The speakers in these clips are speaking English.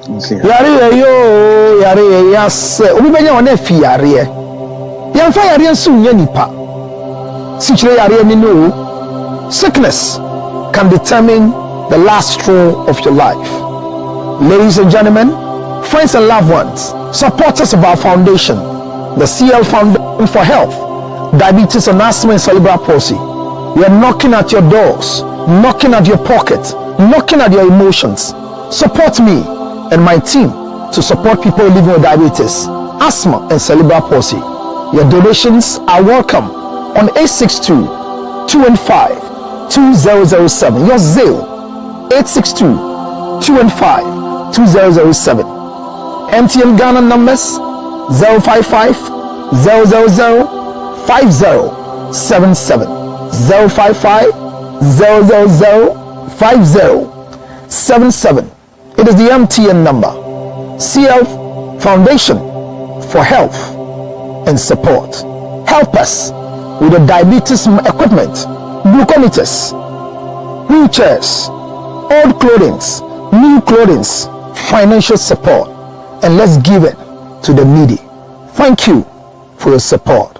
Yare yo, yare yes. Obi benya one fi yare. Yamfa yare nso nya nipa. Sichire yare ni no. Sickness can determine the last straw of your life. Ladies and gentlemen, friends and loved ones, supporters of our foundation, the CL Foundation for Health, Diabetes and Asthma and Cerebral Palsy. We are knocking at your doors, knocking at your pocket, knocking at your emotions. Support me and my team to support people living with diabetes, asthma and cerebral palsy. Your donations are welcome on 862-215-2007. Your Zelle 862-215-2007. MTN Ghana numbers 055 000 5077 055 000 5077. It is the MTN number. CL Foundation for Health and Support. Help us with the diabetes equipment, glucometers, wheelchairs, old clothing, new clothing, financial support, and let's give it to the needy. Thank you for your support.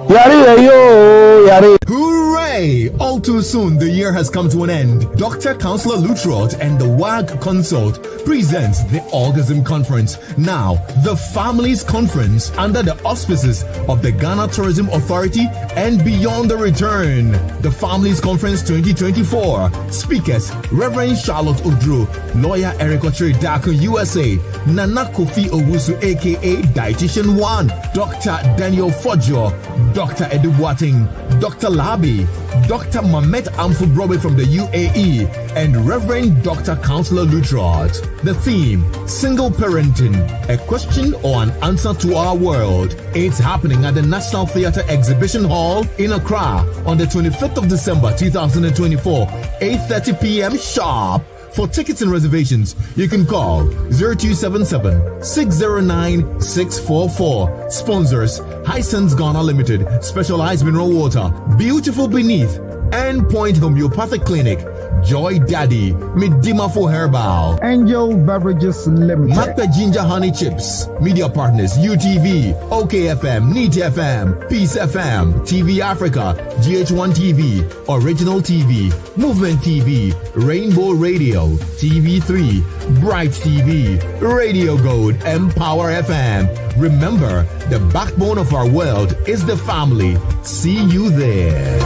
Yare yo, yare. Hooray! All too soon, the year has come to an end. Dr. Counselor Lutrot and the WAG Consult presents the Orgasm Conference. Now, the Families Conference under the auspices of the Ghana Tourism Authority and Beyond the Return. The Families Conference 2024. Speakers, Reverend Charlotte Udru, Lawyer Eric Ochiri Daku USA, Nana Kofi Owusu aka Dietitian 1, Dr. Daniel Fojo, Dr. Edu Boateng, Dr. Labi, Dr. Mamet Amfubrobe from the UAE, and Reverend Dr. Counselor Lutrot. The theme, Single Parenting, a question or an answer to our world. It's happening at the National Theatre Exhibition Hall in Accra on the 25th of December 2024, 8:30 p.m. sharp. For tickets and reservations, you can call 0277-609-644. Sponsors, Hisense Ghana Limited, Specialized Mineral Water, Beautiful Beneath, Endpoint Homeopathic Clinic, Joy Daddy, Midimafo Herbal, Angel Beverages Limited, Macpa Ginger Honey Chips, Media Partners, UTV, OKFM, NEET FM, Peace FM, TV Africa, GH1 TV, Original TV, Movement TV, Rainbow Radio, TV3, Bright TV, Radio Gold, Empower FM. Remember, the backbone of our world is the family. See you there.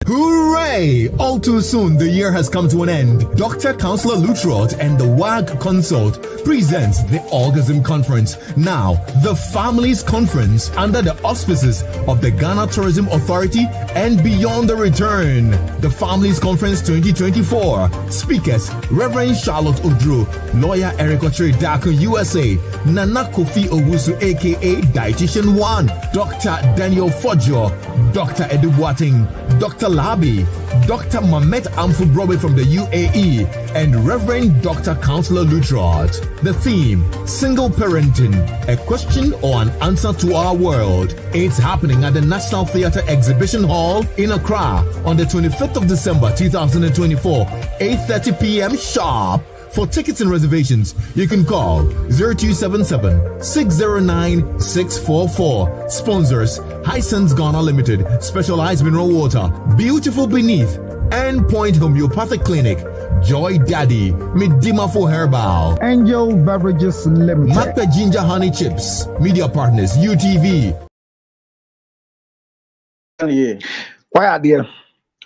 Hooray! All too soon, the year has come to an end. Dr. Counselor Lutrot and the WAG Consult presents the Orgasm Conference. Now, the Families Conference under the auspices of the Ghana Tourism Authority and Beyond the Return. The Families Conference 2024. Speakers, Reverend Charlotte Udru, Lawyer Eric Ochiri Daku USA, Nana Kofi Owusu aka Dietitian 1, Dr. Daniel Fojo, Dr. Edu Boateng, Dr. Labi, Dr. Mamet Amfubrobe from the UAE, and Reverend Dr. Counselor Lutrot. The theme, Single Parenting, a question or an answer to our world. It's happening at the National Theatre Exhibition Hall in Accra on the 25th of December 2024, 8:30 p.m. sharp. For tickets and reservations, you can call 0277-609-644. Sponsors, Hisense Ghana Limited, Specialized Mineral Water, Beautiful Beneath, Endpoint Homeopathic Clinic, Joy Daddy, Midimafo Herbal, Angel Beverages Limited, Macpa Ginger Honey Chips, Media Partners, UTV. Why are there?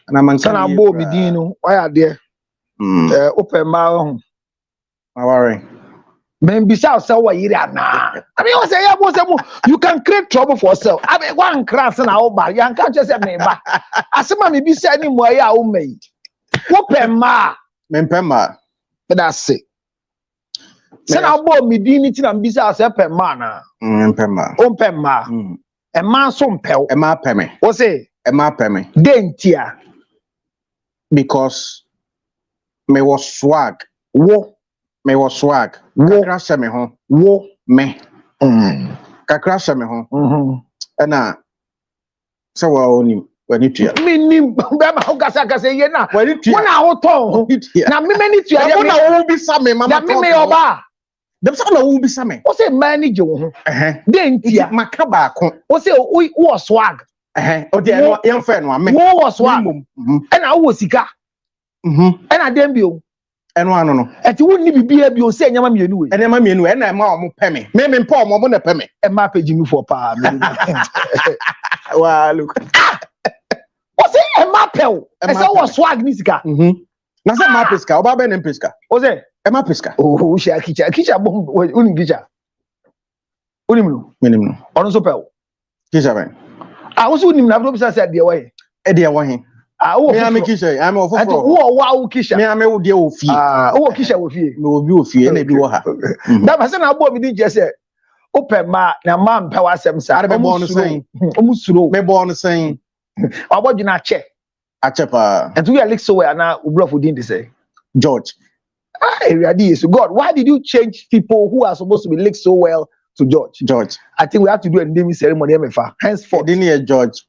And I'm going to be Dino. Why are there? Open my worry. Men besides our year now. I mean, you can create trouble for yourself. I mean, one class and our bar, you can't just say me back. As a man, be sending why I made. Open ma. Mempema. But that's it. Send our boy me dignity and besides a pen man. Mempema. Open ma. A man some pel. A ma peme. What's it? A ma peme. Dentia. Because me was swag. Wo. Me was swag. Wo. Kakra se me ho. Wo. Me. Kakra se me ho. And so wa onim. When you hear. Minim bema ho kasa ye na. When you hear. Wona ho ton. Na me mani tu I want to will be some mama. Na me oba. Them some will be some. O say manage wo ho. Den tia. Makaba ko. O say wo swag. O dey yan friend no me. Wo swag. E na wo sika. E na dem bio. Eno ano no. Eti wonni bibia bio say nyama mienu we. Nyama mienu e na ma o mo pɛ me. Me mpa o mo na pɛ me. E ma page mi for pa me. Wow, look. O say e ma pɛ o. E say wo swag ni sika. Na say ma peska, oba be na peska. O say e ma peska. Oh, she kicha bom unim kicha. Unim no. Minim no. Ono so pɛ o. Kicha ben. Ah, wo so unim na do say de we. E de wo he. Ah, wo me am kisha, am ofofo. Ati wo kisha. Me am wo de wo fie. Ah, wo kisha wo fie. Me obi wo fie na bi wo ha. Da ba se na abo mi di je se. Open ma na ma mpa wa asem sa. Ade be bo no sen. Omusuro. Me bo no sen. Obodwina che. Ache pa. And we are like so where na ubrofo din dey say. George. Ah, Eriadi so God, why did you change people who are supposed to be licked so well to George? George. I think we have to do a naming ceremony emefa. Henceforth. Didn't hear George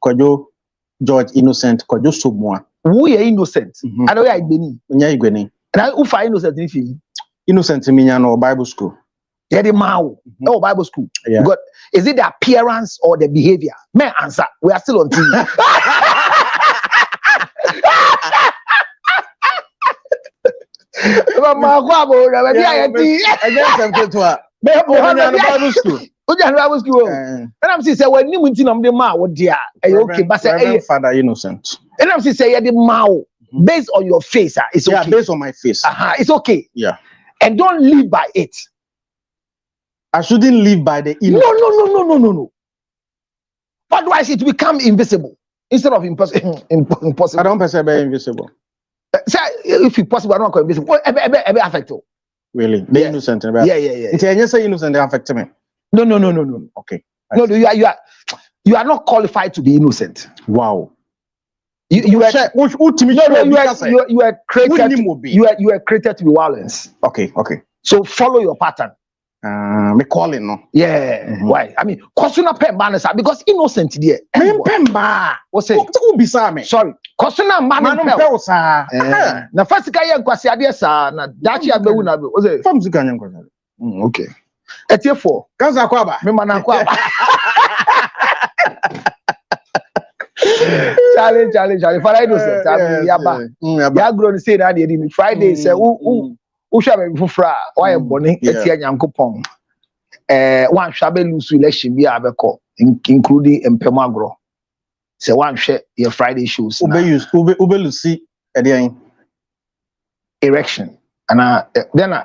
George innocent Kojo Somoa. We are innocent. I know we are Igbeni. Nya Igweni. Na who find innocent if you innocent me nya no Bible school. Yeah, the mao. Oh, Bible school. Yeah. God, is it the appearance or the behavior? May answer. We are still on TV. Bible school. Bible school. And I'm saying when you went in on the mao, dear, okay, but say Father innocent. And I'm saying the mao based on your face, it's okay. Yeah, based on my face. It's okay. Yeah. And don't live by it. I shouldn't live by the innocent. No. Otherwise, it will become invisible instead of impossible. I don't perceive invisible. Say if it's possible, I don't call invisible. Ebe affect you. Really? The innocent. Yeah. It's a say innocent. They affect me. No. Okay. No, you are not qualified to be innocent. Wow. You are created. You are created to be violence. Okay. So follow your pattern. Me calling no. Yeah. Why? I mean, kosuna pemba because innocent there. Me pemba. What's it? Who bisa me? Sorry. Kosuna man pemba sa. Na first guy yan kwasi ade sa na dachi abewu na be. What's it? Fam zika yan kwasi. Okay. Etiefo. Kanza kwaba. Me man kwaba. Challenge. For innocent. Yaba. Ya grow say na dey Friday say Usha be fufra why boni etia nyankopon wan hwa be lose election bi abeko including empem agro say wan hwe your Friday shows ube lucy edian erection and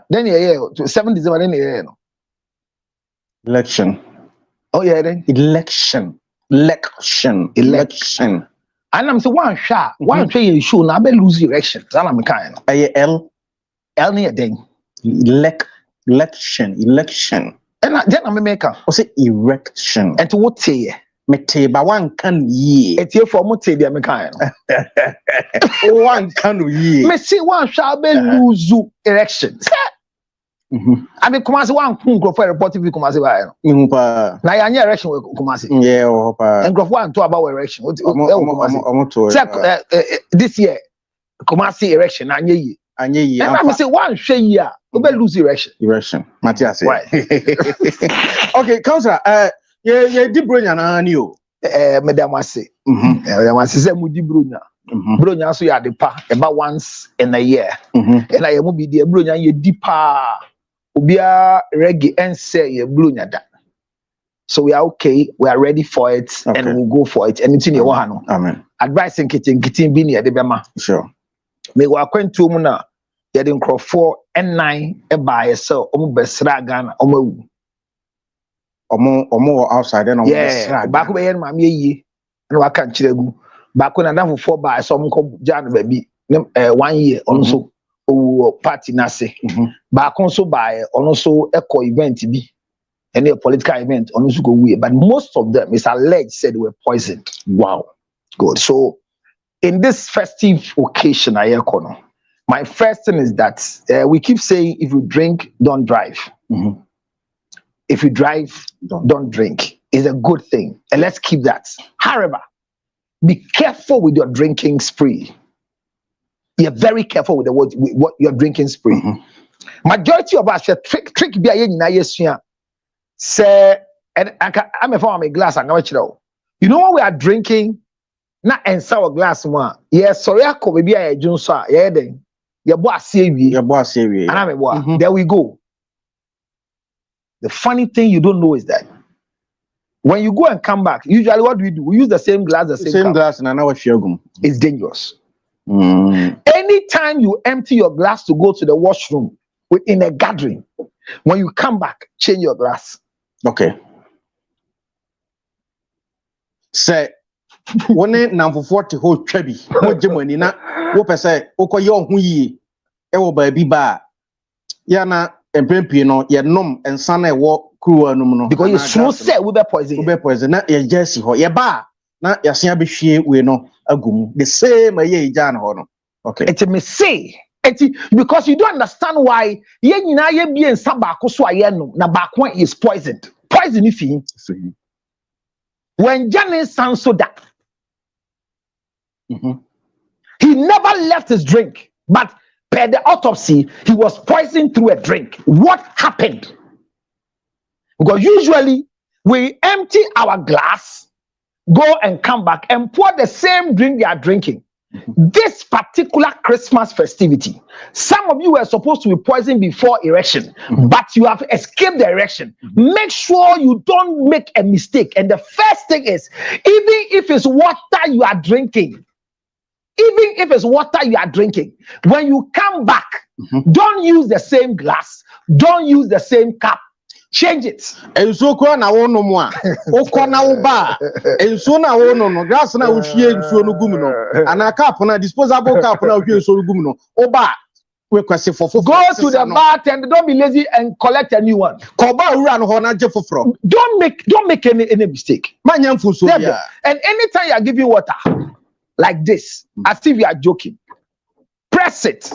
then yeah 7 December then yeah no election then election and I'm say wan hwe your show na be lose election na me kan no L near then election and then I'm maker o say erection and to what say me te ba wan kan ye etie for mo te dia me kan o wan kan ye me see one shall be lose election I mean Kumasi one kun for report if Kumasi ba no pa na ya nya election Kumasi yeah o pa and one to about election this year Kumasi election anya ye and I say one share year we lose erection Matthias right okay counselor yeah di bronya na ani o madam ase madam ase say mu di bronya so ya de pa about once in a year and I mu bi di bronya ye di pa obia reggae and say ye bronya da so we are okay, we are ready for it and we'll go for it anything you want. Amen. Advice in kitchen bi ne de bema sure me wa kwantu mu na ye de nkrofo N9 e ba ye so omo besra Ghana omo outside no besra ba ko be ye ma me yie na wa kan kiregu ba ko na dan fofo ba so omo ko Jan ba bi 1 year on so o party na se ba ko so ba ye on so eco event bi and a political event on so go we but most of them is alleged said they were poisoned. Wow. Good. So in this festive occasion, my first thing is that we keep saying if you drink, don't drive. If you drive, don't drink. It's a good thing. And let's keep that. However, be careful with your drinking spree. You're very careful with what your drinking spree. Majority of us trick be a year say, and I'm a glass and you know what we are drinking? Not and sour glass one. Yes, sorry, I could be a Junsa. Yeah, then your boss say your boss say we. And I'm a boy. There we go. The funny thing you don't know is that when you go and come back, usually what do? We use the same glass, the same glass, and now it's dangerous. Anytime you empty your glass to go to the washroom within a gathering, when you come back, change your glass. Okay. Say, one number 40 whole trebi, what Germany na, what per se, oko yo hui, ewo baby ba, yana, and Pempino, ya nom, and son I walk crew no. Because you slow say we be poison, not your Jesse ho, ya ba, not your siabi she, we know a gum, the same a ye jan hono. Okay. It's a mistake. Because you don't understand why ye na ye be in sabako so ayeno na bakwan is poisoned. Poison if he. When Janice Sansoda, he never left his drink, but per the autopsy, he was poisoned through a drink. What happened? Because usually we empty our glass, go and come back and pour the same drink they are drinking. This particular Christmas festivity, some of you were supposed to be poisoned before erection, but you have escaped the erection. Make sure you don't make a mistake. And the first thing is, even if it's water you are drinking, when you come back, don't use the same glass, don't use the same cup. Change it. And so na wono mo a okọ na wo ba enso na wono no glass na wo hwie enso no gum no ana cup na disposable cup na wo hwie enso no gum no o ba we kwese fofo go to the bartender, don't be lazy and collect a new one. Ko ba wura no ho na je foforo. Don't make any mistake. Manya mfuso bia. And anytime you are giving water like this, as if you are joking, press it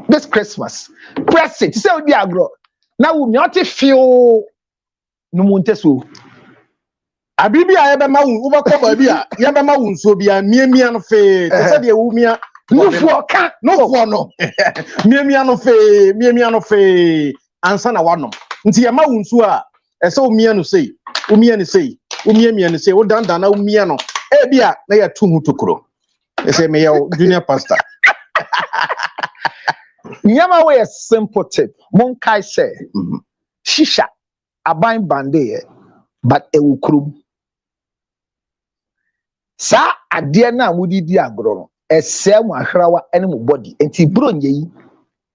this Christmas. Press it. Say we agro. Now we not feel no montesu. Abibi a yebe ma wu ba ko ba bia yebe ma wu nso bia miamia no fe say de wu mia no for ka no for no miamia no fe ansa na wanom nti ye ma wu nso a ese wu mia no sei wu mia ni sei wu mia ni sei wo danda na wu mia no e bia na ya tu hu tokuro ese me ya junior pastor. Nyama we a simple tip. Monkai say, shisha abain bande but e wukrum. Sa adia na mudi di agro no. Ese mu ahrawa ene mu body. Enti bro nyi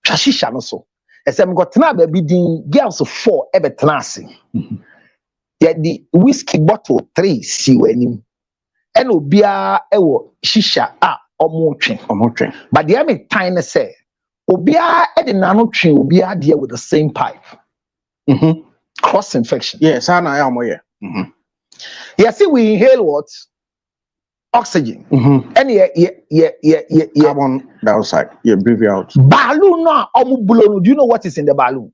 twa shisha no so. Ese me gotena ba bi din girls 4 e betena ase. Ya di whiskey bottle 3 si wanim. Ene obia e wo shisha a omotwe. But the me tiny say Obia edinano twi obia there with the same pipe. Cross infection. Yes, I know. You see, we inhale what? Oxygen. And carbon dioxide. Yeah, breathe out. Balloon no blow. Do you know what is in the balloon?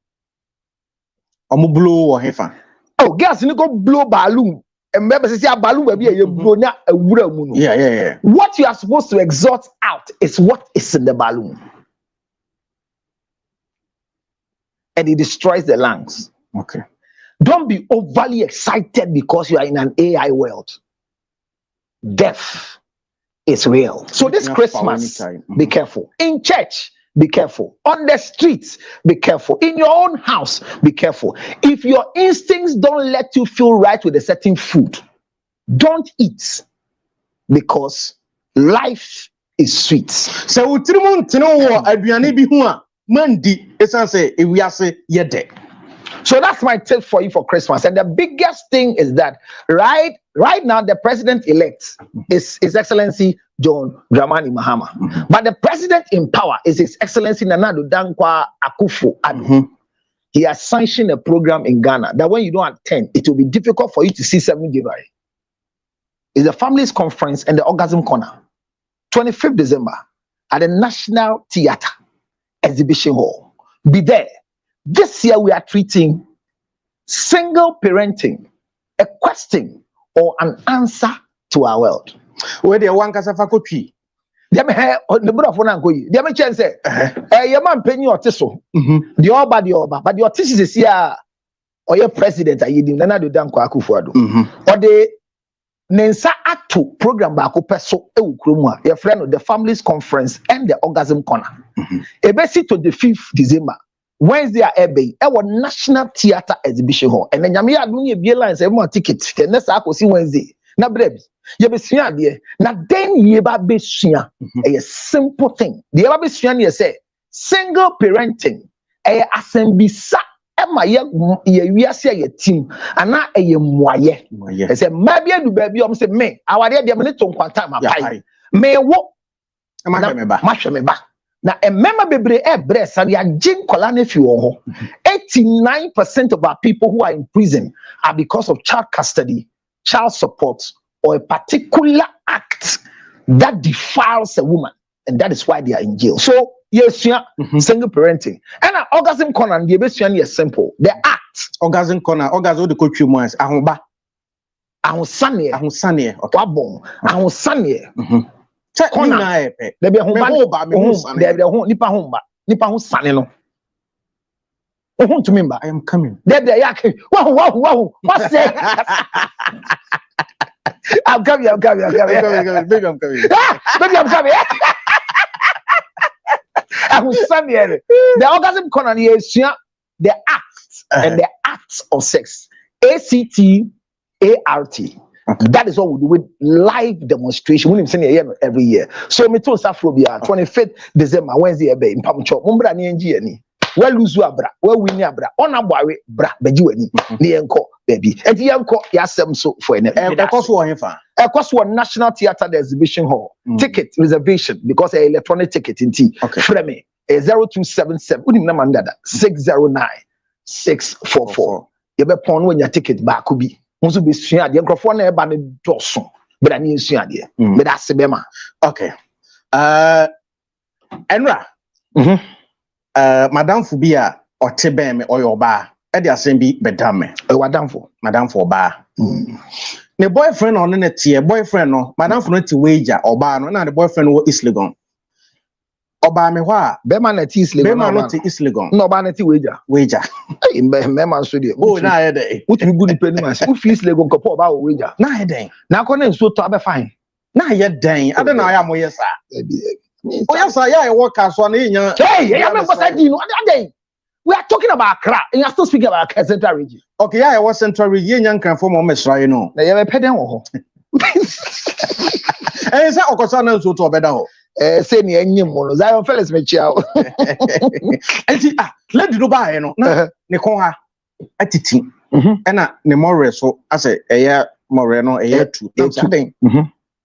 Blow or hefa. Oh, gas you go blow balloon. And maybe say a balloon will be a blow na a wura. Yeah. What you are supposed to exhaust out is what is in the balloon. And it destroys the lungs. Okay. Don't be overly excited because you are in an AI world. Death is real. So this Christmas, be careful. In church, be careful. On the streets, be careful. In your own house, be careful. If your instincts don't let you feel right with a certain food, don't eat because life is sweet. So aduane bi hu a mandi esan say ewiase yede. So that's my tip for you for Christmas. And the biggest thing is that right now the president-elect is His Excellency John Dramani Mahama. But the president in power is His Excellency Nana Addo Dankwa Akufo-Addo. He has sanctioned a program in Ghana that when you don't attend, it will be difficult for you to see 7 January. It's the Families Conference and the Orgasm Corner. 25th December at the National Theatre Exhibition Hall. Be there. This year we are treating single parenting, a question or an answer to our world. Where the one casafa could Dem he the brother for na nkoyi. Dem chen say your man penny otiso. The oba but the otis is here or your president ayedim na do dan kwa Akufo-Addo. Or the Nensa Ato program ba ko peso e wo kromu a your friend the families conference and the orgasm corner. Ebesi to the 5th December. Wednesday at Ebe, e National Theatre Exhibition Hall. And then Yami Aduni be line say more ticket. Then next I see Wednesday. Na brebi. Ye be sua de. Na then ye ba be sua. A simple thing. The ye ba be sua ne say single parenting. Asembisa ema ye wiase ye team. Ana ye moye. E say maybe do baby o say me. Awade de me to nkwanta ma pai. Me wo. Ma me ba. Na emema bebre bress and ya jin kola ne fi wo ho. 89% of our people who are in prison are because of child custody, child support, or a particular act that defiles a woman, and that is why they are in jail. So yes, single parenting. And orgasm corner the best is simple. The act orgasm corner, orgasm the coach you once. Ahumba, ahusanie, okay. Wabon, ahusanie. Corner, there be ahumba, there be nipa hum sane no. Oh, to member, I am coming. There be yake. Wow. What's that? I'm coming. Baby, I'm coming. The orgasm corner is the act and the acts of sex. ACT. Okay. That is what we do with live demonstration. We every year. So me told Safrobia 25th December Wednesday in Pamucho. Mumbra ni NG ni. Well lose abra, well win abra. On a boy bra bejuani. Ni enko baby. And the enko yasem so for an cost one National Theatre Exhibition Hall. Ticket reservation because an electronic ticket in T. Okay. Frame 0277. Unim namandada 609 644. You be pon when your ticket back could be. Musu be sua de nkrofo na e ba ne doso. But I need sua de. But that's bema. Okay. Enra. Madam Fubia or Tibeme or your bar, Eddie Assembly bedame. Madam for bar. The boyfriend on the tier, boyfriend no, Madam for not to wager or bar, no, the boyfriend was Islegon. Oba me wa, Bema na ti Islegon. Bema not Islegon. No, banati wager. In Bema studio. Oh, na headache. What you good penny man? Who feels Islegon couple about wager? Na headache. Now, Conan so to be fine. Na yet dang. I don't know. I am yes, sir. Oh yes, I work as one in your. Hey, we are talking about Accra, and you are still speaking about Central Region. Okay, I was Central Region can form on Miss Rhino. They have a pedal. And is that Okosana to a better? Say me any more. Zion fellas, me chow. And see, let you buy, no, Nicoha at it. And the more so, I say, a year Moreno, a year two.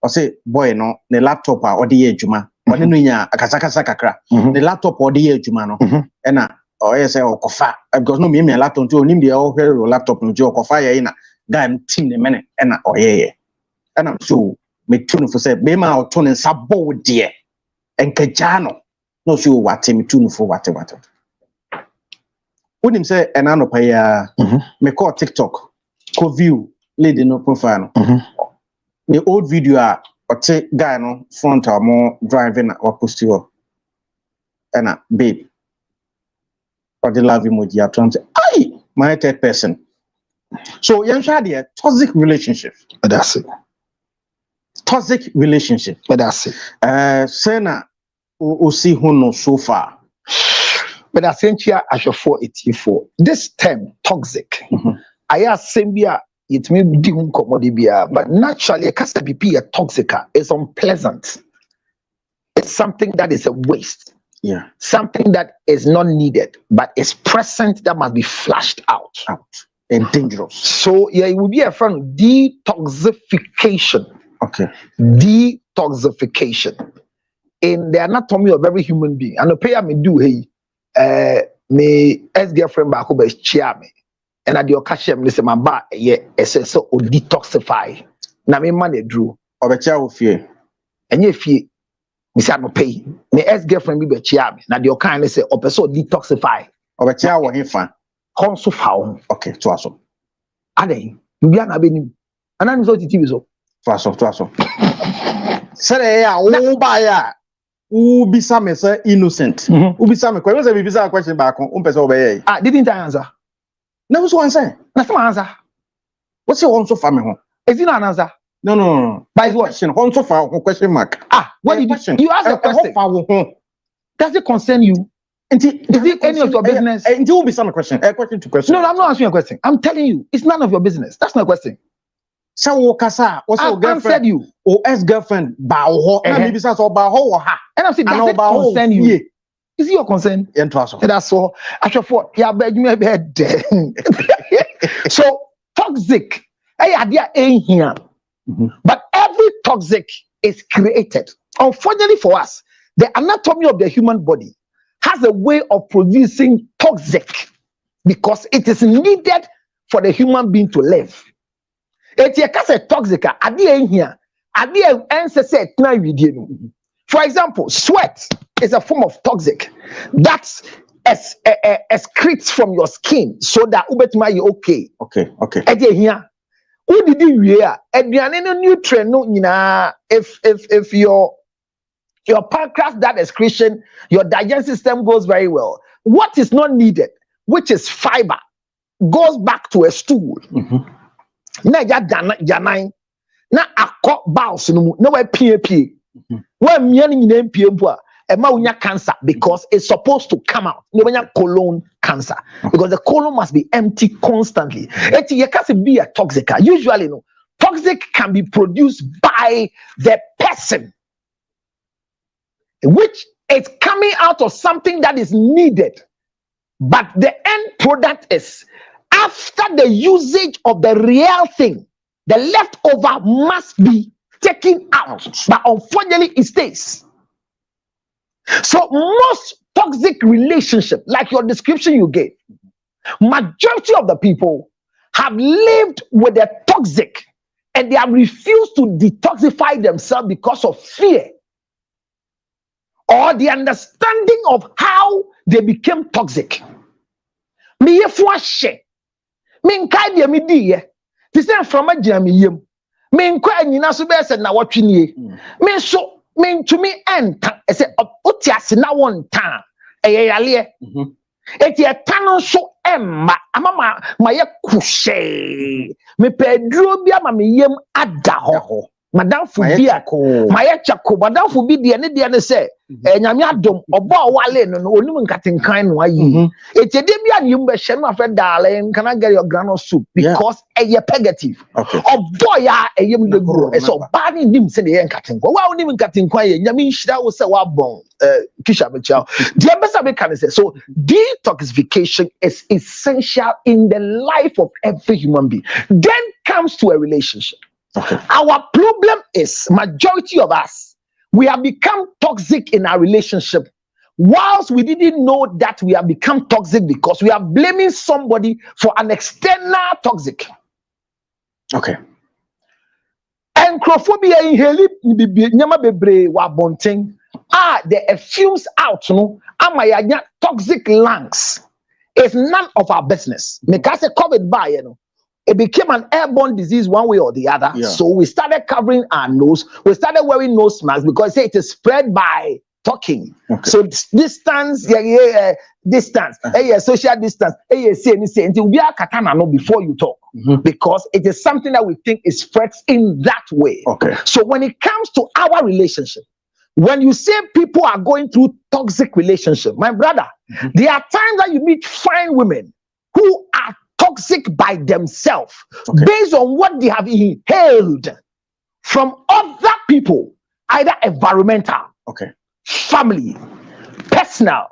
I say, boy, no, the laptop or the year Juma. Akasakra the laptop or the jumano and or yes or kofa because no me laptop to him the all laptop no joke kofa in a guy team the minute and oh yeah and I'm so me tune for say be ma tune and sabo dear and kajano no sure what me tune for what when him say and I no pay me call TikTok co view lady no profile the old video or take guy no front or more driving or post you and babe or the love emoji at once. Aye, my third person. So young shadi toxic relationship. That's it. Toxic relationship. That's it. Sena o see who no so far. But I think here I should 484. This term toxic. I ask Sambia. It may be but naturally, a cast BP a toxic is unpleasant. It's something that is a waste. Yeah. Something that is not needed, but is present that must be flushed out. And dangerous. So yeah, it will be a friend detoxification. Okay. Detoxification. In the anatomy of every human being. And the pay me do hey me ex-girlfriend back over chia me. And at the occasion, listen, my bar, yeah, so detoxify. Na me money drew. Obecha wo fie. Enye fie. Me say no pay. Me ex girlfriend be chia me. Na the occasion say opeso detoxify. Obecha wo hefa. Konso fa wo. Okay, to aso. Ade, you be na be ni. Ana ni so TV so. To aso. Say ya wo ba ya. Who be some innocent. Who be some question be a question back on person obey. Ah, didn't I answer? No, so answer. That's my answer. What's your answer for me? Is it not an answer? No. By what? Question. Answer for question mark. Ah, what did you ask a question? Does it concern you? Is it any of your business? It will be some question. A question to question. No, I'm not answering a question. I'm telling you, it's none of your business. That's not a question. So Kasa, what's your girlfriend? Answered you. Or ex-girlfriend, Bao, and maybe that's all Bao or ha. And I'm saying, does it concern you? Is it your concern? That's all. I should for yeah, beg me a bed. So toxic. Hey, idea ain't here. But every toxic is created. Unfortunately for us, the anatomy of the human body has a way of producing toxic because it is needed for the human being to live. It's a toxic. Idea ain't here. Idea answer said now we did. For example, sweat is a form of toxic that excretes from your skin so that ubetuma you okay. Okay. Idea here. Who did you hear? Eduane nutrient no nyina if your pancreas that excretion, your digestive system goes very well. What is not needed, which is fiber, goes back to a stool. Na janai na akọ bowels no na we pie. When miani nyina pie mpo a ma unya cancer because it's supposed to come out. No colon cancer because the colon must be empty constantly. Eti ye can be a toxic. Usually no toxic can be produced by the person, which is coming out of something that is needed, but the end product is after the usage of the real thing, the leftover must be taken out, but unfortunately it stays. So most toxic relationship, like your description you gave, majority of the people have lived with a toxic and they have refused to detoxify themselves because of fear or the understanding of how they became toxic. Me yefuashe, me nkai dia me diye. Ti say from a jam yem. Me nkwa nyina so be se na wotwe me so me ntumi enta e say otiase na won tan eyale eti etano so emma amama maye kushe me pedro bi ama me yem ada ho madam fubia maye chako madam fubi de ne say nyame adom obo wale no onim nkatenkan no ayi eti de bia ne mbe hye no afre darling can I get your granola soup because eye pegative obo ya eyem de gro so ba ni nim se de nkatenko wa onim nkatenko ye nyame nhira wo se wa bon kisha becha de besa be can say so detoxification is essential in the life of every human being. Then comes to a relationship. Our problem is majority of us, we have become toxic in our relationship whilst we didn't know that we have become toxic because we are blaming somebody for an external toxic. And crophobia in heli nyama bebre wa bonting the fumes out no amayanya toxic lungs is none of our business. Because COVID by you know it became an airborne disease one way or the other. So we started covering our nose. We started wearing nose masks because it is spread by talking. So distance, distance, social distance, say until we are katana no before you talk. Because it is something that we think is spreads in that way. So when it comes to our relationship, when you say people are going through toxic relationship, my brother, there are times that you meet fine women who are toxic by themselves based on what they have inhaled from other people, either environmental, family, personal,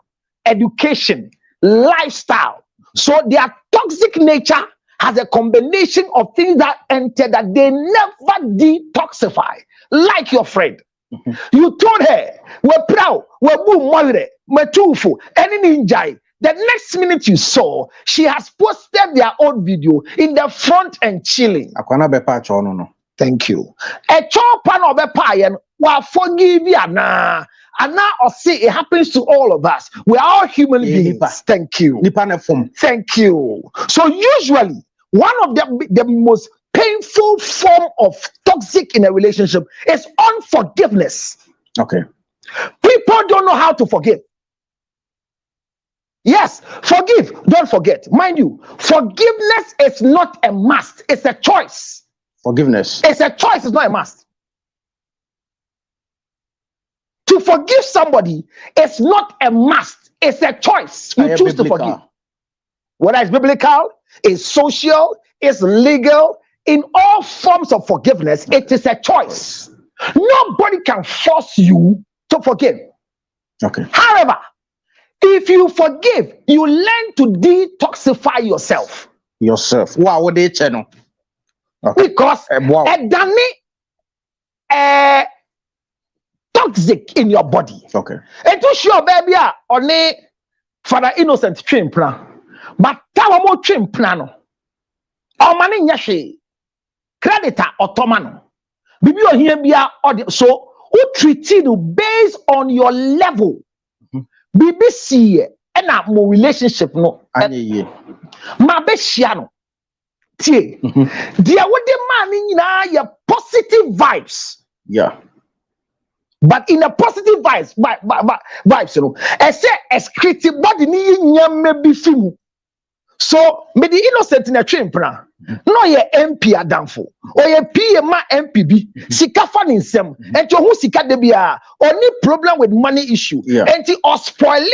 education, lifestyle. So their toxic nature has a combination of things that enter that they never detoxify, like your friend. You told her, we're proud, we're tufu, any ninja. The next minute you saw, she has posted their own video in the front and chilling. Thank you. A chopan of a pie will forgive you now. And now I say it happens to all of us. We are all human beings. Thank you. Thank you. So usually, one of the most painful form of toxic in a relationship is unforgiveness. Okay. People don't know how to forgive. Yes, forgive, don't forget. Mind you, forgiveness is not a must, it's a choice. Forgiveness. It's a choice, it's not a must. To forgive somebody is not a must, it's a choice. You choose to forgive. Whether it's biblical, it's social, it's legal, in all forms of forgiveness, it is a choice. Nobody can force you to forgive. Okay. However, if you forgive, you learn to detoxify yourself. Wow, what they channel? Okay. Because Wow. Toxic in your body. Okay. And to show baby on a Father Innocent train plan. But tell more train plan. Or money yashi creditor or tomano. Bibi o here be so who treated you based on your level. BBC and more relationship no. Ma be shiano. Tie. Dia what the man in your positive vibes. Yeah. But in a positive vibes, you know, I say excretive body ni nyame bi fimu. So me the Innocent in a train plan. No ye MP adamfo. Or ye PMA MPB. Sika fan in sem. And to who sika debia. Only problem with money issue. Yeah. And to or spoil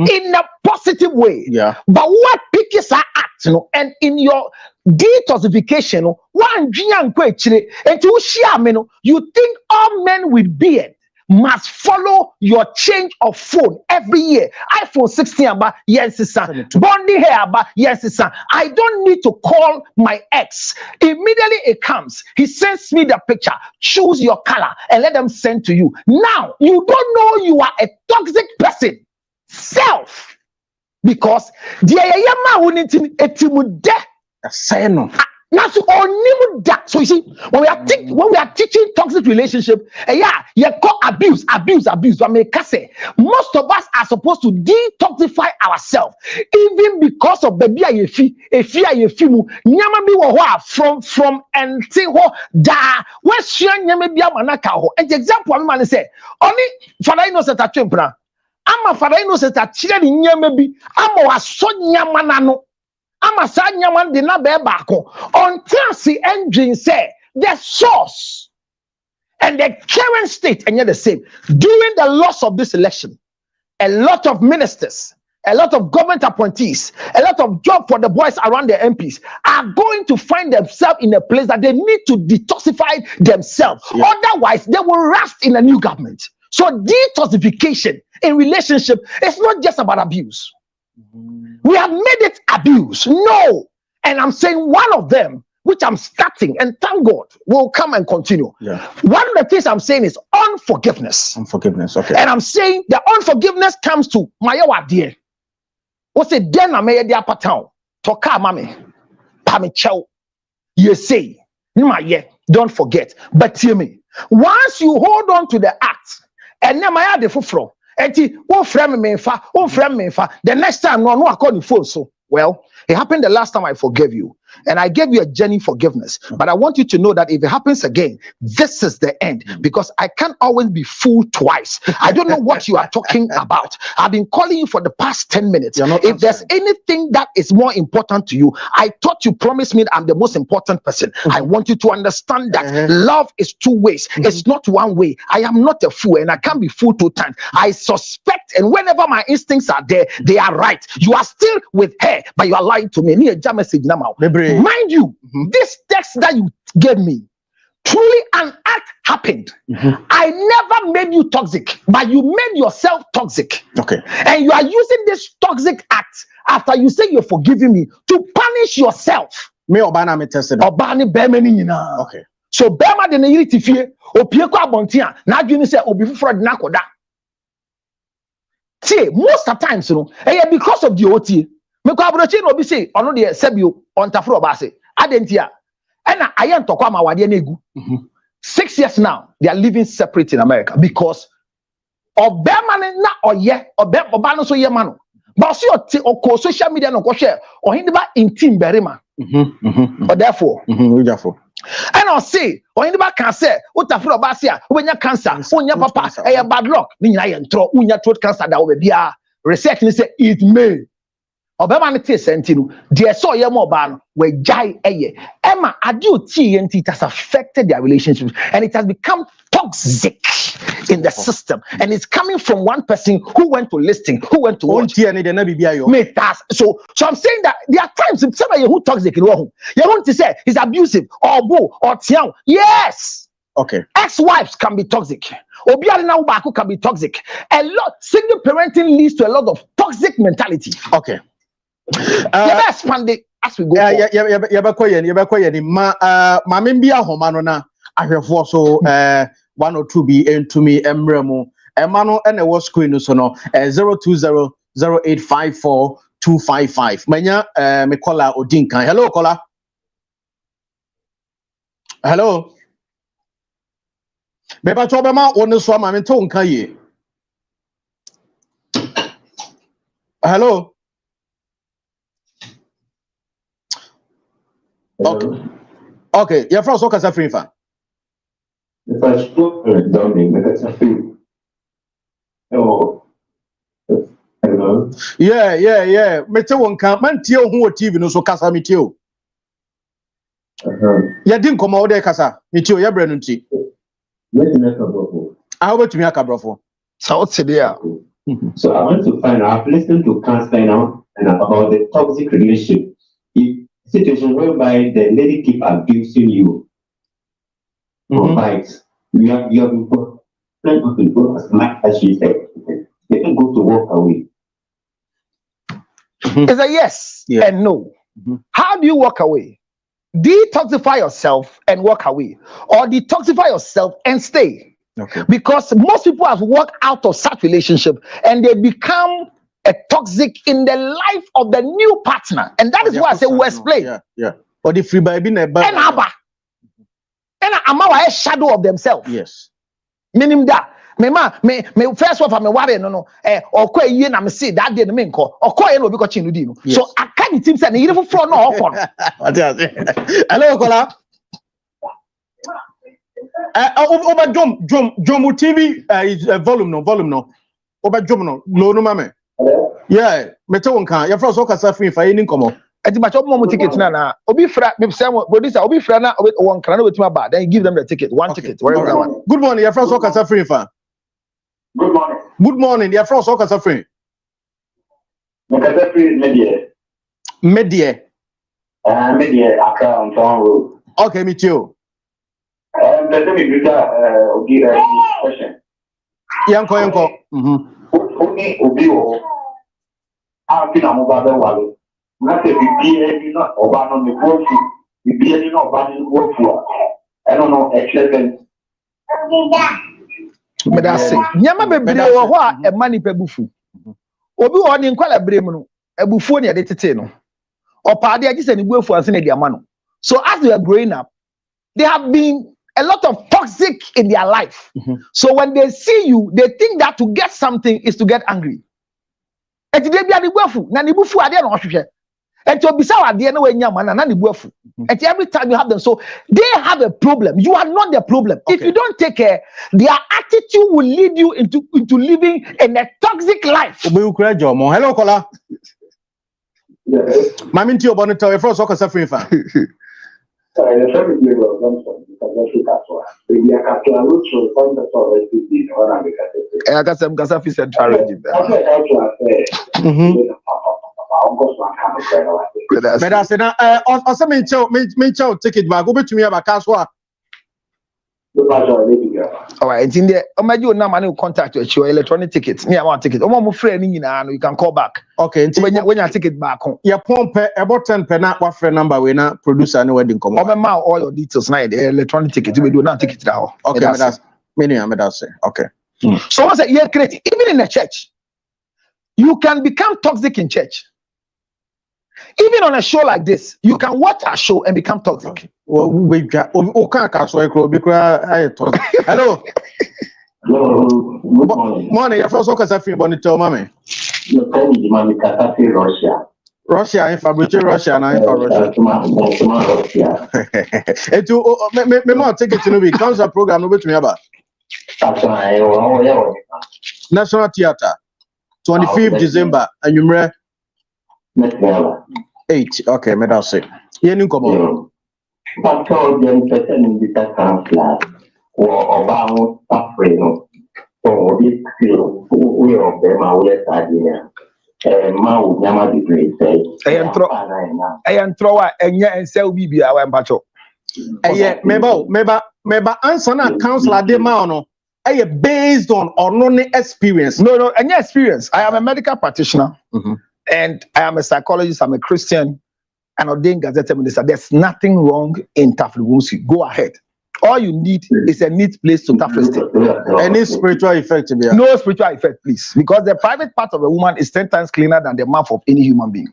in a positive way. Yeah. But what pickers are act, you know, and in your detoxification, one and to share me, you think all men with beard must follow your change of phone every year. iPhone 16 about yes, sir. Bondi hair about yes, sir. I don't need to call my ex. Immediately it comes. He sends me the picture. Choose your color and let them send to you. Now you don't know you are a toxic person. Self. Because the yama wouldn't etimude. Say no. Now, so so you see, when we are teaching toxic relationship, you call abuse. I mean, most of us are supposed to detoxify ourselves, even because of baby from and say da. What's your manaka? And the example one man say only Father Innocent at Chimpra. I'm a Father Innocent at Chile. I'm a son yamanano. I'm a sanyaman de na bebako until the engine say the source and the current state and yet the same. During the loss of this election, a lot of ministers, a lot of government appointees, a lot of job for the boys around the MPs are going to find themselves in a place that they need to detoxify themselves. Yeah. Otherwise, they will rust in a new government. So detoxification in relationship is not just about abuse. We have made it abuse. No. And I'm saying one of them, which I'm starting, and thank God, will come and continue. Yeah. One of the things I'm saying is unforgiveness. Unforgiveness, okay. And I'm saying the unforgiveness comes to my dear. What's it then? I made the upper town. Toka mami. Pamichao. You say, don't forget. But hear me. Once you hold on to the act, and then my the fufro. The next time, no, I call you phone. So, well, it happened the last time I forgave you, and I gave you a genuine forgiveness. But I want you to know that if it happens again, this is the end, because I can't always be fooled twice. I don't know what you are talking about. I've been calling you for the past 10 minutes. If there's anything that is more important to you, I thought you promised me I'm the most important person. I want you to understand that love is two ways. It's not one way. I am not a fool, and I can't be fooled 2 times. I suspect, and whenever my instincts are there, they are right. You are still with her, but you are lying to me. Mind you, this text that you gave me, truly an act happened. I never made you toxic, but you made yourself toxic. Okay. And you are using this toxic act after you say you're forgiving me to punish yourself. Me obana me tested. Obani bemeni na. Okay. So bema de ne yiri tifie, opie kwa bontia, na adwene say obi fufuro de na koda. See, most of the times, you know, because of the OT, me ko abrochi no bi say ono de sebio ontafro ba say adentia and I am to kwama wade na egu 6 years now they are living separate in America because obema na oye oba no so ye ma no but so o social media no ko share o hindi ba intim berima Or therefore, and I'll say, or anybody can say, what a floor basia, when you cancer, when your papa, a bad luck, when you throw, when you throat cancer, that will be a research, say it may. Obama te sentinu, dear so your mobile, where jai eye. Emma, I do TNT, it has affected their relationships and it has become toxic in the system. And it's coming from one person who went to listing, who went to watch. So I'm saying that there are times somebody who toxic in one. You want to say he's abusive or boo or tiang. Yes. Okay. Ex-wives can be toxic. Obiara Baku can be toxic. A lot single parenting leads to a lot of toxic mentality. Okay. Expand it as we go. Mamembia Homano na ahwefo so 102 be into me emremo emano and was screen so no 0200854 manya me kola odinkan. Hello kola. Hello. Beba chobema onu so ma me to nkan ye. Hello. Okay. You're from Sokasa Free Fan. If I spoke down there, that's a free. Oh, hello. Yeah. Mete wonka man tie ho TV no so kasa mete o. Ya din komo de kasa mete o ya bre no nti. I want to me akabrofo. South Syria. So I want to find out. I've listened to Cancer now and about the toxic relationship. Situation whereby the lady keep abusing you. Fights. You have been plenty people as much as she said. They can go to walk away. It's a yes and no. How do you walk away? Detoxify yourself and walk away, or detoxify yourself and stay. Okay. Because most people have walked out of such relationship and they become a toxic in the life of the new partner, and that is why I say we explain. Yeah. Or the free baby and Abba. And I'm a shadow of themselves. Yes. Meaning that me first of all me worry no or kwa ye na me say that day me nko or kwa ye no be ko chin no. So I can't team say ne yire foforo no okon. Hello kola. Over Jomu TV volume no. Over Jomu no low no mame. Yeah, mete wonka ya fra so kasa free fa yini nkomo. Ati ba chop mo ticket na obi fra me say producer obi fra na won kra na wetima ba then you give them the ticket, one ticket. Where is that one? Good morning, ya fra so kasa free fa. Good morning. Good morning, ya fra so kasa free. Kasa free media. Media Accra on Town Road. Okay, me too. Let me do that question. Yanko. Obi o a kina mo ba be wale na se bibi na oba no me go fu bibi na oba ni go fu I don't know excellent But that's it. Nyama bebre wo ho a e mani pa bufu obi wo ni nkwala bre mu no ebufu ne de tete no opa de agise ni bufu anse na de ama no. So as they are growing up, they have been a lot of toxic in their life. So when they see you, they think that to get something is to get angry. And today be adi buafu, na ni bufu ade na ohwehwe. And to bisa ade na we nyama na ni buafu. And every time you have them, so they have a problem. You are not the problem. Okay. If you don't take care, their attitude will lead you into living in a toxic life. Hello, kola. Mami nti obo no tell for so kasa free fan. The family will come from the capital root on the forest to be or I got some Gasafi Central region. But I said, also me chow ticket back over to me about Kaswa. All right, it's in there. Oh, my, you now man contact your electronic tickets. Me, I want ticket. Oh, my friend, you can call back. Okay, when you ticket back home. Your pump about 10 penna what friend number we now producer and wedding come. Oh, my all your details now. The electronic ticket we do not ticket now. Okay, that's many. That's say okay. So once a year create even in the church, you can become toxic in church. Even on a show like this, you can watch a show and become toxic. Well, we got hello. Morning, your first focus I feel on the tell mommy. You tell me Russia. Russia in fabric Russia na in Russia. Etu me more take it to be council program no betumi aba. National Theatre 25th December anumre 8. Okay, me that say. Ye ni komo. Pastor John person in the council or about suffering. So this we of them are less idea. Ma would never be great. I am throw and sell BB our empacho. Meba answer na counselor de ma no. Based on or no experience. No, any experience. I am a medical practitioner and I am a psychologist. I'm a Christian and ordained Gazette minister. There's nothing wrong in Tafri. Go ahead. All you need is a neat place to Tafri. Any spiritual effect? No spiritual effect, please. Because the private part of a woman is 10 times cleaner than the mouth of any human being.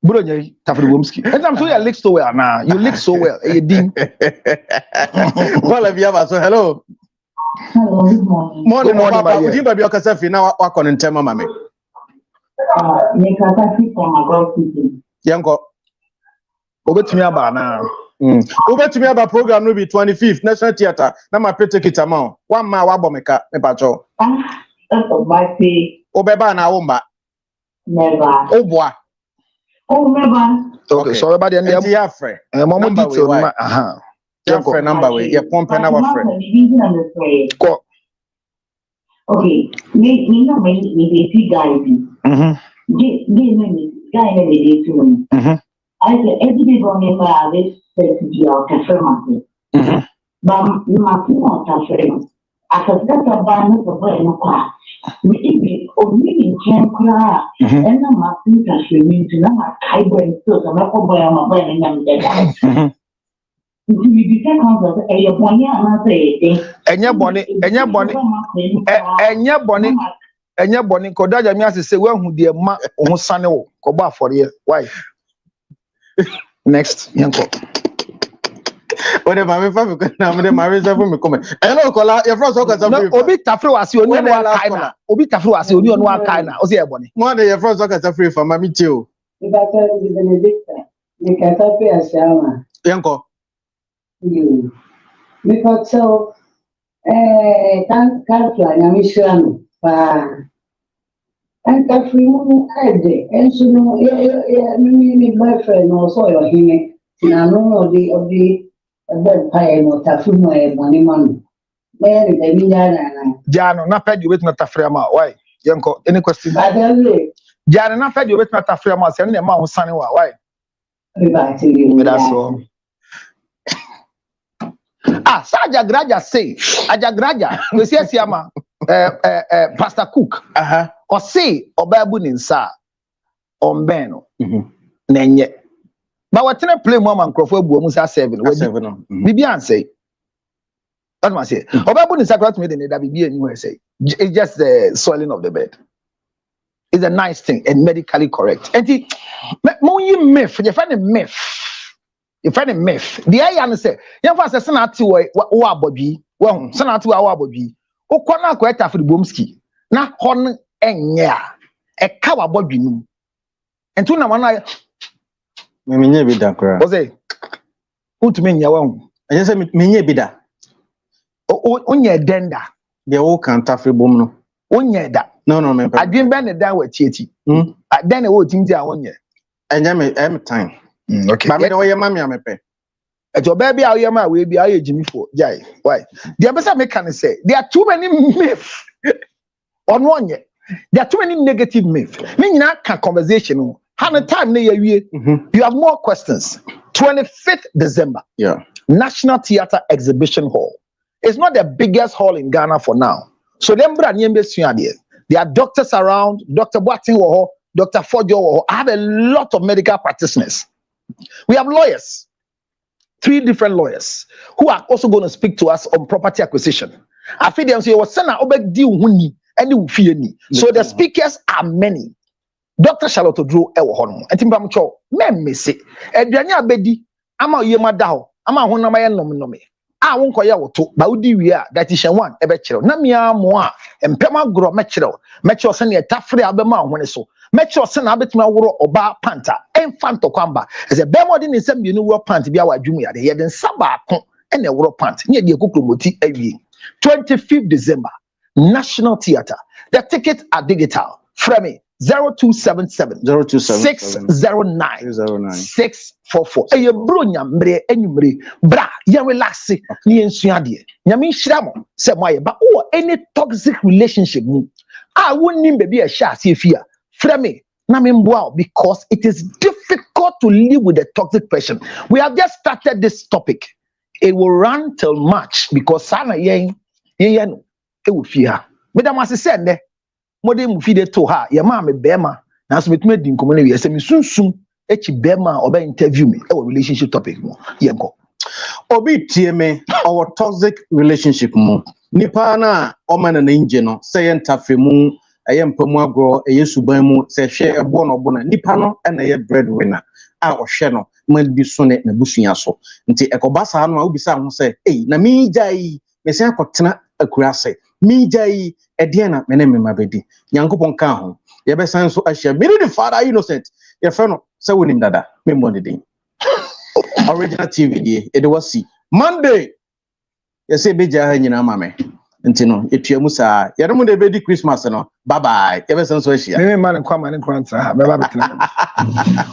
Tafri Womski. And I'm sure you lick so well now. You lick so well. You ding. Well, if you have so hello. Hello, good morning. Morning, would you be okay? Now, what on in tema, mammy? Make a taxi from a golf season. Yanko. Over to me about now. Over to me about program will be 25th National Theatre. Now, my pretty kit amount. 1 mile wabomeka, me patrol. That's of my pay. Obeba na omba. Never. Oh, boy. Oh, never. Okay, so everybody and the Yafre. Mama detail. Yafre number way. Your pump and our friend. Okay, me no me the guy. Guy never to me. I said everybody going to this to our cafe. But my not cafe. After that, I buy no car. We only in Chancra, and I'm not interested to know my hybrid so I'm not going my brain and I'm we became a bonnet and your bonnet, and your bonnet, and your bonnet, and your bonnet. Kodaja Mias say, well, who dear ma or Sano, Koba for you. Why? Next, Yanko. Whatever my family can marry me comment. Hello, Kola, your first workers of Obi Tafro as you only one kind. Obi Tafro as you only one kind. Osia Bonnie. One day your first workers are free for Mammy too. If I tell you the Benedicta, you can copy a shower. Yanko. You. Because so, can't I'm sure. And Catherine had and so no, me boyfriend also him. Now, no, of the pie or Tafuma, money man. Then the Indiana. Jano, not paid you with not Tafriama. Why? Yanko, any question? Jano, not paid you with not Tafriama, sending a man sunny. Why? That's all. Saja Graja say, Ajagraja, we see Siama, Pastor Cook, or say, or Babuninsa, or Beno, Nenye. But what can I play Mama and Crawford Musa 7? Bibian say, that's what I say. Or Babuninsa got me in the WB and USA. It's just the soiling of the bed. It's a nice thing and medically correct. And the myth, you find a myth. You find a myth. The I say, young fast a senati wa bobby. Well, senati wa bobby. O kwana kweta for the boomski. Na hon enya. E kawa bobby no. And two na wana. Menye bida kura. Ose. Untumi nya wa hu. Enye se menye bida. Onye denda. De o kan tafi bom no. Onye da. No me. Adwin ben da wa tieti. Den e wo timti a onye. Enye me time. Okay. But me oye mami amepe. Ejo baby a oye ma we bi aye Jimmy for. Jai. Why? The person make can say there are too many myths on one year. There are too many negative myths. Me nyina can conversation. How many time na you have more questions. 25th December. Yeah. National Theatre Exhibition Hall. It's not the biggest hall in Ghana for now. So them brand nyembe sua there. There are doctors around, Dr. Boating Woho, Dr. Fojo Woho. I have a lot of medical practitioners. We have lawyers, 3 different lawyers who are also going to speak to us on property acquisition. I feel them say, so the speakers are many. Dr. Charlotte Odro Ewohono, and Timbamucho, men may say, Edriania Bedi, Ama Yemadao, Ama Honama Nominome. a won koye woto ba wodi wi a that is one e be kire na mia mo a empema gro me kire se ne tafre abema hone so me kire se na betima woro oba panta enfant kwamba ese be mo de ne nsam bienu wo pant bia wa dwum ya de ye den saba ko ene woro pant ne de kokromoti awie 25th December National Theatre. The tickets are digital. Frame 0277 609 644. Eye bro nyambre enyumre bra ye relax ni ensua de. Nyame nhira mo se mo aye ba o any toxic relationship mu. Ah wonnim baby e sha ase afia. Frame na me mboa because it is difficult to live with a toxic person. We have just started this topic. It will run till March because sana yen no e wo fi ha. Madam asese nde modern mu fi de to ha ye ma me bema na so metuma di nkomo na wi ese me sunsun echi bema oba interview me e wo relationship topic mo ye nko obi tie me our toxic relationship mo nipa na o mana na nje no say entafe mu eye mpamu agro eye suban mu se hwe ebo no bo na nipa no na ye breadwinner a o hwe no man bi so ne na busua so nti ekobasa no a obisa ho say na mi jai me se akotena akurase mi jai ediana mene me mabedi nyankopon ka ho ye be san so ahia me the father innocent ye fe no se wonim dada me mo ne din original tv die e de wasi monday ye se beja ha nyina mame nti no etua musa ye no de be di Christmas no bye bye ye be san so ahia me man kwa man kwanta me ba betena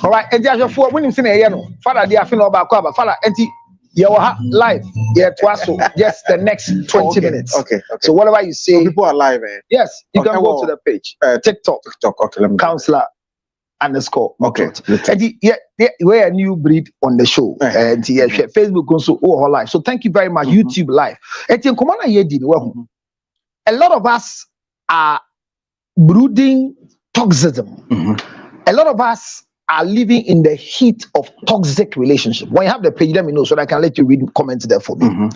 all right enti ahwefo wonim se na ye no father dia afi no ba kwa ba father enti you live just the next 20 minutes. Okay. So whatever you say, so people are live. Yes, you can go to the page. TikTok. Okay, let me Counselor _. Okay. And we're a new breed on the show. And Facebook also live. So thank you very much. YouTube live. And a lot of us are brooding toxism. A lot of us are living in the heat of toxic relationship. When you have the page, let me know so that I can let you read comments there for me.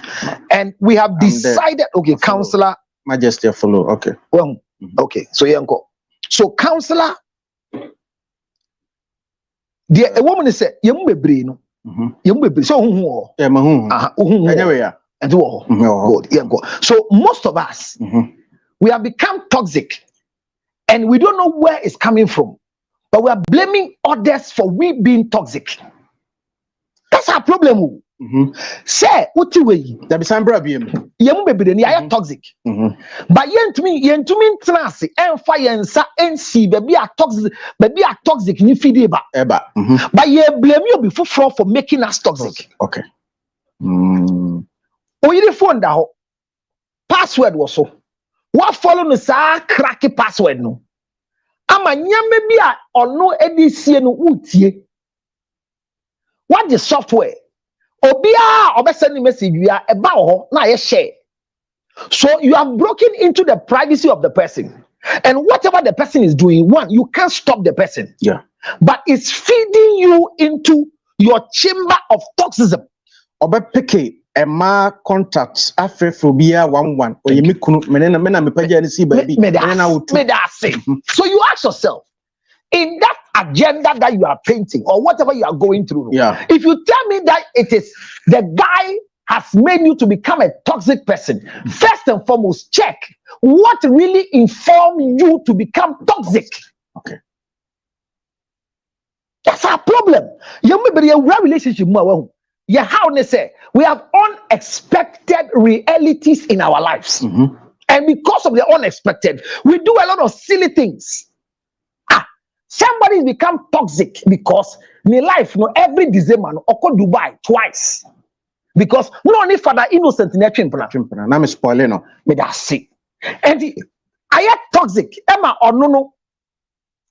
And we have decided, okay, Counselor Majesty follow. Okay. Well, okay. So yanko. So Counselor, a woman is said, "You bebre no, you bebre." So who? Yeah, who? Anyway, yeah. And good. Yanko. So most of us, we have become toxic, and we don't know where it's coming from. But we are blaming others for we being toxic. That's our problem. Say, what you way? There be some problem. You be the near toxic. But yentumin trance and fire and sa NC baby are toxic. You feed it back. But you blame you before for making us toxic. Okay. Oh, you phone that password was so. What follow the sa cracky password no? Ama nyame bia ono edisie no utie what the software obia obesend message wia eba ho na ye share so you have broken into the privacy of the person and whatever the person is doing one you can't stop the person but it's feeding you into your chamber of toxism obepeke ema contacts afrefobia 11 oyemikunu menena mena mepaja ni si baby menena utu so you ask yourself in that agenda that you are painting or whatever you are going through if you tell me that it is the guy has made you to become a toxic person first and foremost check what really informed you to become toxic. Okay, that's our problem. You may be a relationship more. Yeah, how they say we have unexpected realities in our lives, and because of the unexpected, we do a lot of silly things. Somebody's become toxic because in life, every December, or Dubai twice, because no only father innocent in a chimpanzee. I'm spoiling no, but that's it. And I am toxic. Emma or no,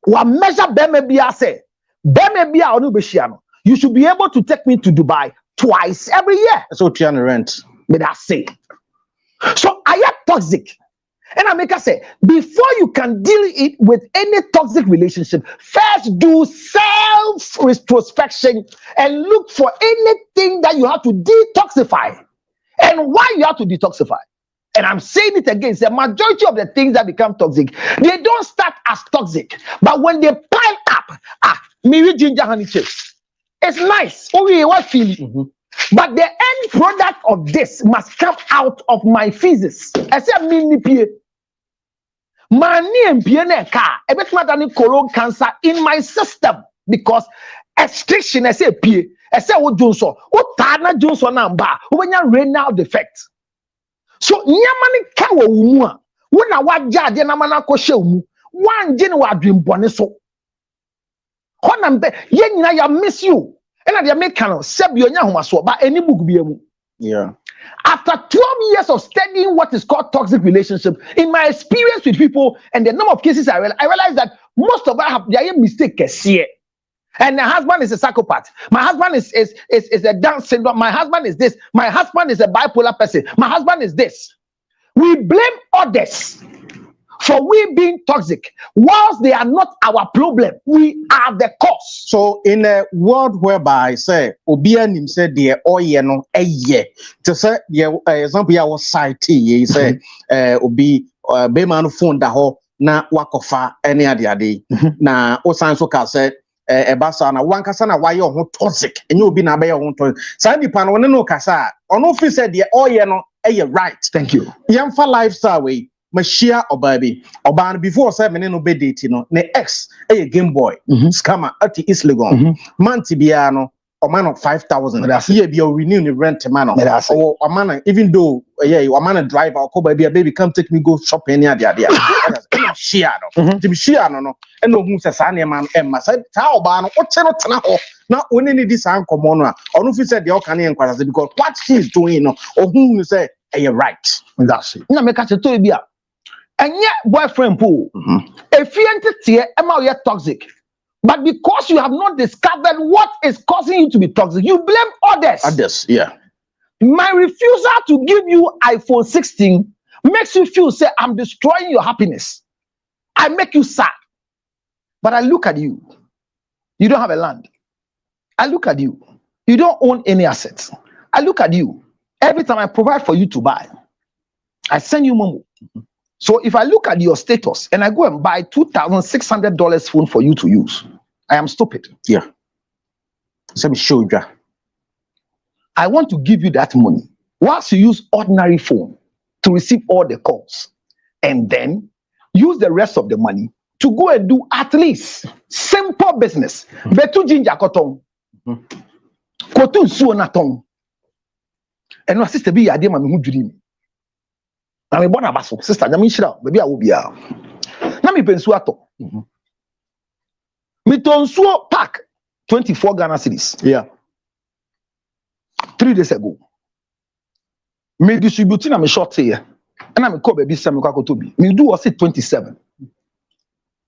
what measure Bemebia say? Bemebia or Nubeshiano. You should be able to take me to Dubai twice every year. So trying to rent. But that's it. So I am toxic. And I make her say, before you can deal it with any toxic relationship, first do self-retrospection and look for anything that you have to detoxify. And why you have to detoxify. And I'm saying it again, the majority of the things that become toxic, they don't start as toxic. But when they pile up, maybe ginger honey chips. It's nice. Okay, what feeling? But the end product of this must come out of my feces. I say mini pie. Mani and pianeka, a bit more than colon cancer in my system because extraction, I say pie, I say what Johnson, what Tana Johnson number, when you renal defect. So, Yamani Kawa Umua, when I was judge and Amanako show one genuine dream boneso. Honambe, yen I miss you. And I make kind of Sebionya but any book be Yeah. After 12 years of studying what is called toxic relationship, in my experience with people and the number of cases I realized that most of us have their mistake here. And my husband is a psychopath. My husband is a Down syndrome. My husband is this. My husband is a bipolar person. My husband is this. We blame others for we being toxic, whilst they are not our problem. We are the cause. So in a world whereby say Obia nim said the oye no eye to say the example I was citing he said obi be man phone da ho na wakofa any ade na osan so ka say ebasa na wankasa na waye ho toxic enye obi na be ho toxic say nipa no no kasa ono fi said the oye no eye right. Thank you. Yamfa lifestyle we Mashia or baby or ban before 7 no be date no ne ex a Game Boy scammer at East Legon man tibiano or man of 5,000 here be your renew the rent man or a man even though a man a driver or baby a baby come take me go shopping near the idea share to be share no and no who says any man Emma said how ban what's not now when any this uncle or no said the Canadian because what she's doing or who you say you're right. That's it. Now make us to be and yet boyfriend pool. If you entity am yet toxic, but because you have not discovered what is causing you to be toxic, you blame others. Others, yeah. My refusal to give you iPhone 16 makes you feel say I'm destroying your happiness. I make you sad. But I look at you. You don't have a land. I look at you. You don't own any assets. I look at you. Every time I provide for you to buy, I send you money. So if I look at your status and I go and buy $2,600 phone for you to use, I am stupid. Yeah. Let me show you. I want to give you that money whilst you use ordinary phone to receive all the calls, and then use the rest of the money to go and do at least simple business. Betu jinja kotong, kotun suonatong, and my sister be yadi mami hu dream. Na me bona baso sister nyame nhira baby a wo bia na me pensu ato me tonsuo pack 24 Ghana cedis. Yeah. 3 days ago me distribute na me short here and me call baby say me kwakoto bi me do was 27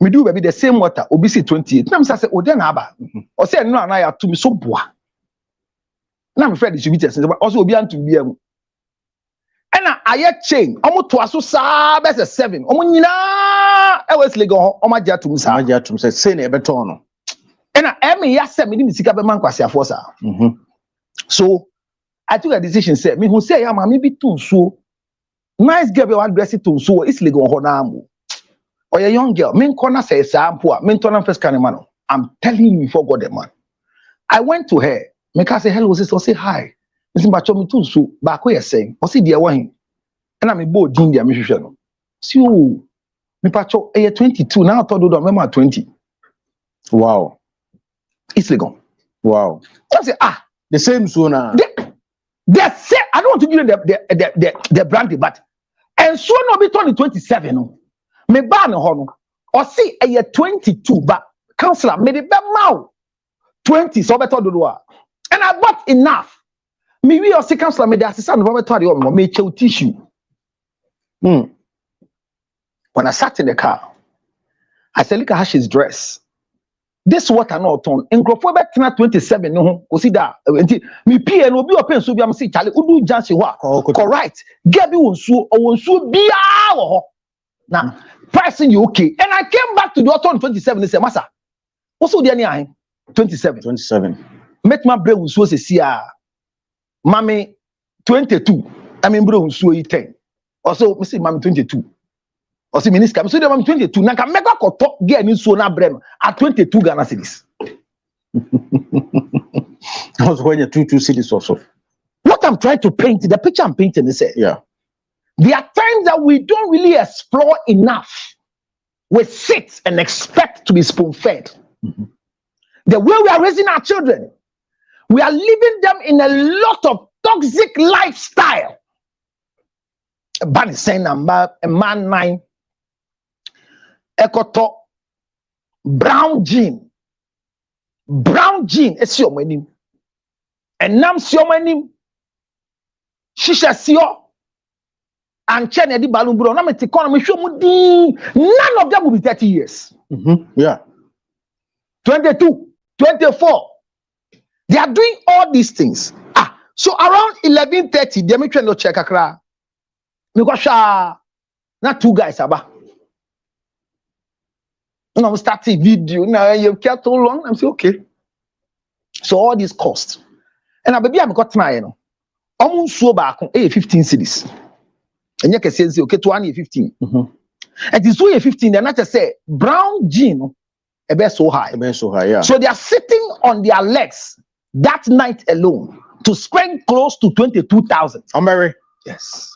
me do baby the same water obi say 28 na me say o dey na aba o say no na ya to me so boa na me friend distribute say also obi antu bia mu. And I chain almost twice so sabes 7. Nyina e was legon omaja tum sa. Omaja tum say na ebeto no. And I me ya say me ni sika be man kwase afo sa. So I took a decision say me who say ya ma me bi tun so. Nice girl be wan dress it tun so is legon ho na am. Or a young girl me corner say sa ampo a me turn first can man. I'm telling you before God the man. I went to her. Me ka say hello sister, say hi. Mr. Bacho me too so back where saying or see dear one and I'm a board in their mission. See you me pacho 22 now I thought do remember 20. Wow. It's legal. Wow. I say the same sooner. The same I don't want to give you the brandy, but and so no be turn 27 no. Me ban no or see a 22 but counselor made it now 20 so better do and I bought enough. Me we are counselor me the assistant Robert Tari on me chew tissue. When I sat in the car, I said, look at how she's dressed. This water not on. In Crawford 27 no consider me pay and obi open so be am say Charlie udu jansi wa correct. Get be wonsu bia wo. Now pricing you okay. And I came back to the autumn 27 and say massa. Also there near 27. Make my brain wonsu say see Mommy 22. I mean, bro, so 10. Also, me say mommy 22. Or see minister. So mommy 22. Now can make a talk get in so na brem at 22 Ghana cedis. Also when you 2 cities also. What I'm trying to paint, the picture I'm painting is it. Yeah. There are times that we don't really explore enough. We sit and expect to be spoon-fed. The way we are raising our children, we are leaving them in a lot of toxic lifestyle. Bani saying a man 9 ekoto brown gene it's your name and nam your name shisha sio and chene di balumbro na me te kono me hwe mu din none of them will be 30 years. Yeah. 22, 24. They are doing all these things. So around 11:30, they make no check akra. Because not 2 guys aba. And I'm starting video. Now you kept too long. I'm saying okay. So all these costs. And I baby I'm got my so back 15 cities. And you can say okay, 15. And this way 15, they're not to say brown gene so high. Yeah. So they are sitting on their legs that night alone to spend close to 22,000. I'm Mary. Yes.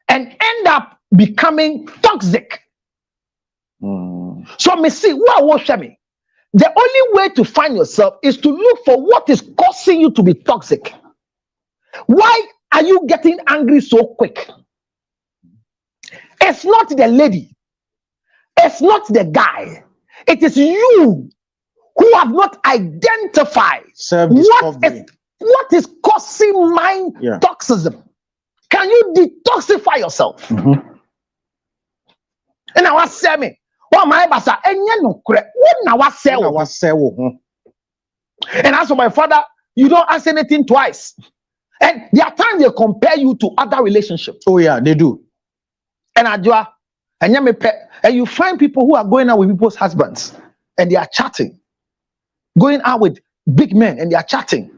And end up becoming toxic. So me see, what me? The only way to find yourself is to look for what is causing you to be toxic. Why are you getting angry so quick? It's not the lady. It's not the guy. It is you who have not identified what is causing mind toxism. Can you detoxify yourself? And I was saying, what my basa enye no kre what na wa say wo. And as for my father, you don't ask anything twice. And there are times they compare you to other relationships. Oh yeah, they do. And adwa and you find people who are going out with people's husbands and they are chatting, going out with big men and they are chatting.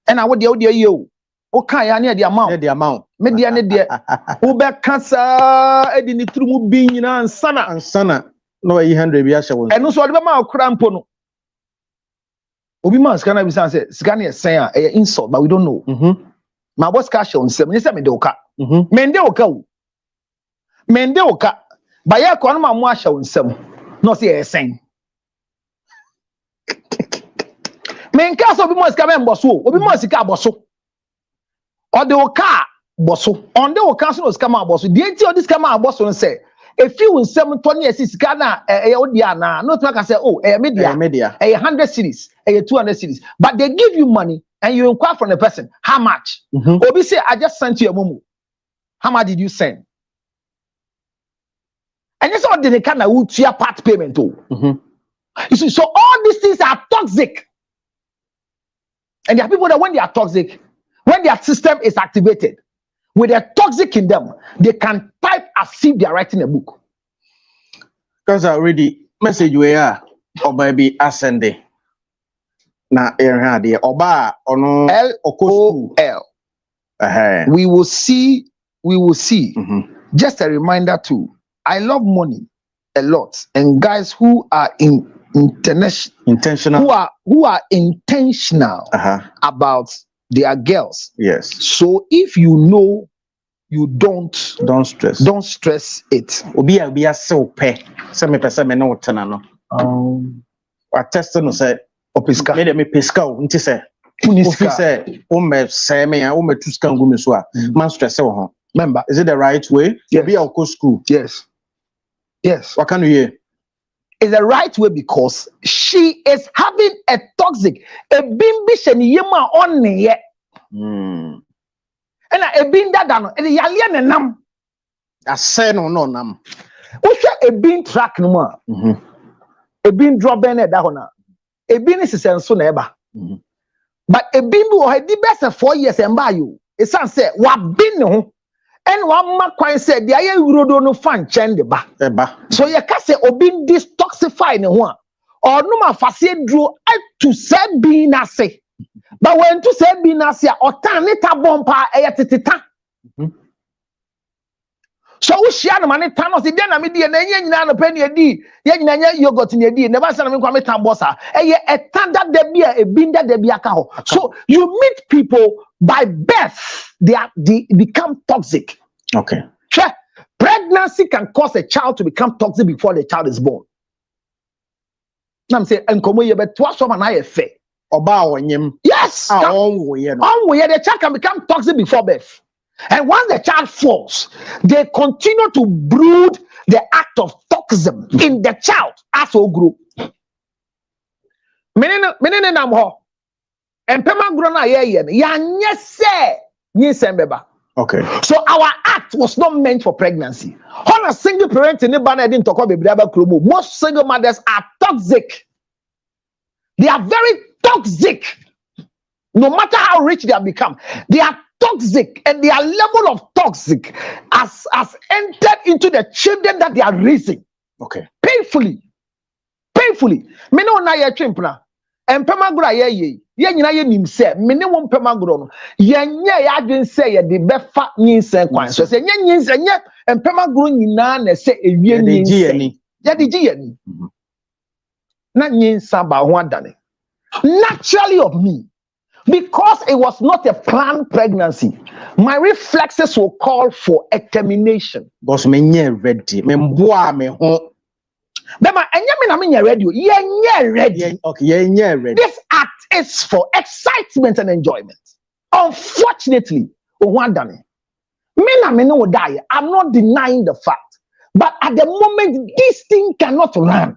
And I would you okay, I need the amount. Media need the Uber cancer, Edini Trumu being and sana. No, 100 Biasha. And also, the amount of crampono. Obiman Scana say, Scania saying an insult, but we don't know. My boss cash on 7 Mendoka. Mendoka. Baya kwa numa mwasha unsem. No si saying. Menka so obiman sika memboso. Obiman sika boso. Or the oka boso. On the oka so sika ma boso. The enti of this kama boso say. If you in 720 sika na odia na no to can say oh media 100 cities 200 cities, but they give you money and you inquire from the person how much. Obi say I just sent you a momo. How much did you send? And it's all the kind of your part payment too. You see, so all these things are toxic. And there are people that when they are toxic, when their system is activated, with a toxic in them, they can type as if they are writing a book. Because I already message you here, or maybe ascending. Na the Oba ono LOL. We will see. Just a reminder too. I love money a lot, and guys who are intentional, who are intentional about their girls. Yes. So if you know you don't stress it. Obi a so pay. Say me pesa me no tena no. Wa test no say opiska. Me peska o nti say. Ofi say o me say me o me tuska ngumi so a man stress wo ho. Remember, is it the right way? Yes. Be a go school. Yes. What can you hear? It's the right way because she is having a toxic a bimbi sheni yema on ye. And a bin that dano and the yalian and nam. I say no nam. What's a bin track no more? A bin drop bene dahona. A bin is a son neighbor. But a bimbo had the best 4 years and by you. It's say what bin no. And one man said, the air no fan change the ba. So you can say, obin detoxify no one. Or no man facet drew out to say be nase. But when to say be nase, or turn it a bumper a titita. So we share no money tan us dey na me dey na nyina no penny edi ye nyina nya yogurt ni edi never say na me kwa me tan bossa a standard de bia a binda de bia ka ho. So you meet people by birth they become toxic. Okay. Sure. Pregnancy can cause a child to become toxic before the child is born. I'm saying enkomo ye bet twa so man na fe Oba wonyem. yes the child can become toxic before birth. And once the child falls, they continue to brood the act of toxism in the child as a group. Menene nam ho. Empema grow na ye ya nye se nyi sembeba. Okay. So our act was not meant for pregnancy. On a single parent in the banner didn't talk about most single mothers are toxic. They are very toxic. No matter how rich they have become, they are toxic, and their level of toxic has entered into the children that they are raising. Okay. Painfully. Me no na ye chimpna. Empemagro ye nyina ye nim se me ne won pemagro no ye nye ya adwen se ye de befa nyinsen kwan so se nye nyinsen nye empemagro nyina na se ewie nyinsen ye de gi yani na nyinsa ba ho adane naturally of me. Because it was not a planned pregnancy, my reflexes will call for a termination. Because me nye ready. Me mboa me ho. Bema enye me na me nye ready. Ye ready. Okay, ye nye ready. This act is for excitement and enjoyment. Unfortunately, me na me no die. I'm not denying the fact. But at the moment, this thing cannot run.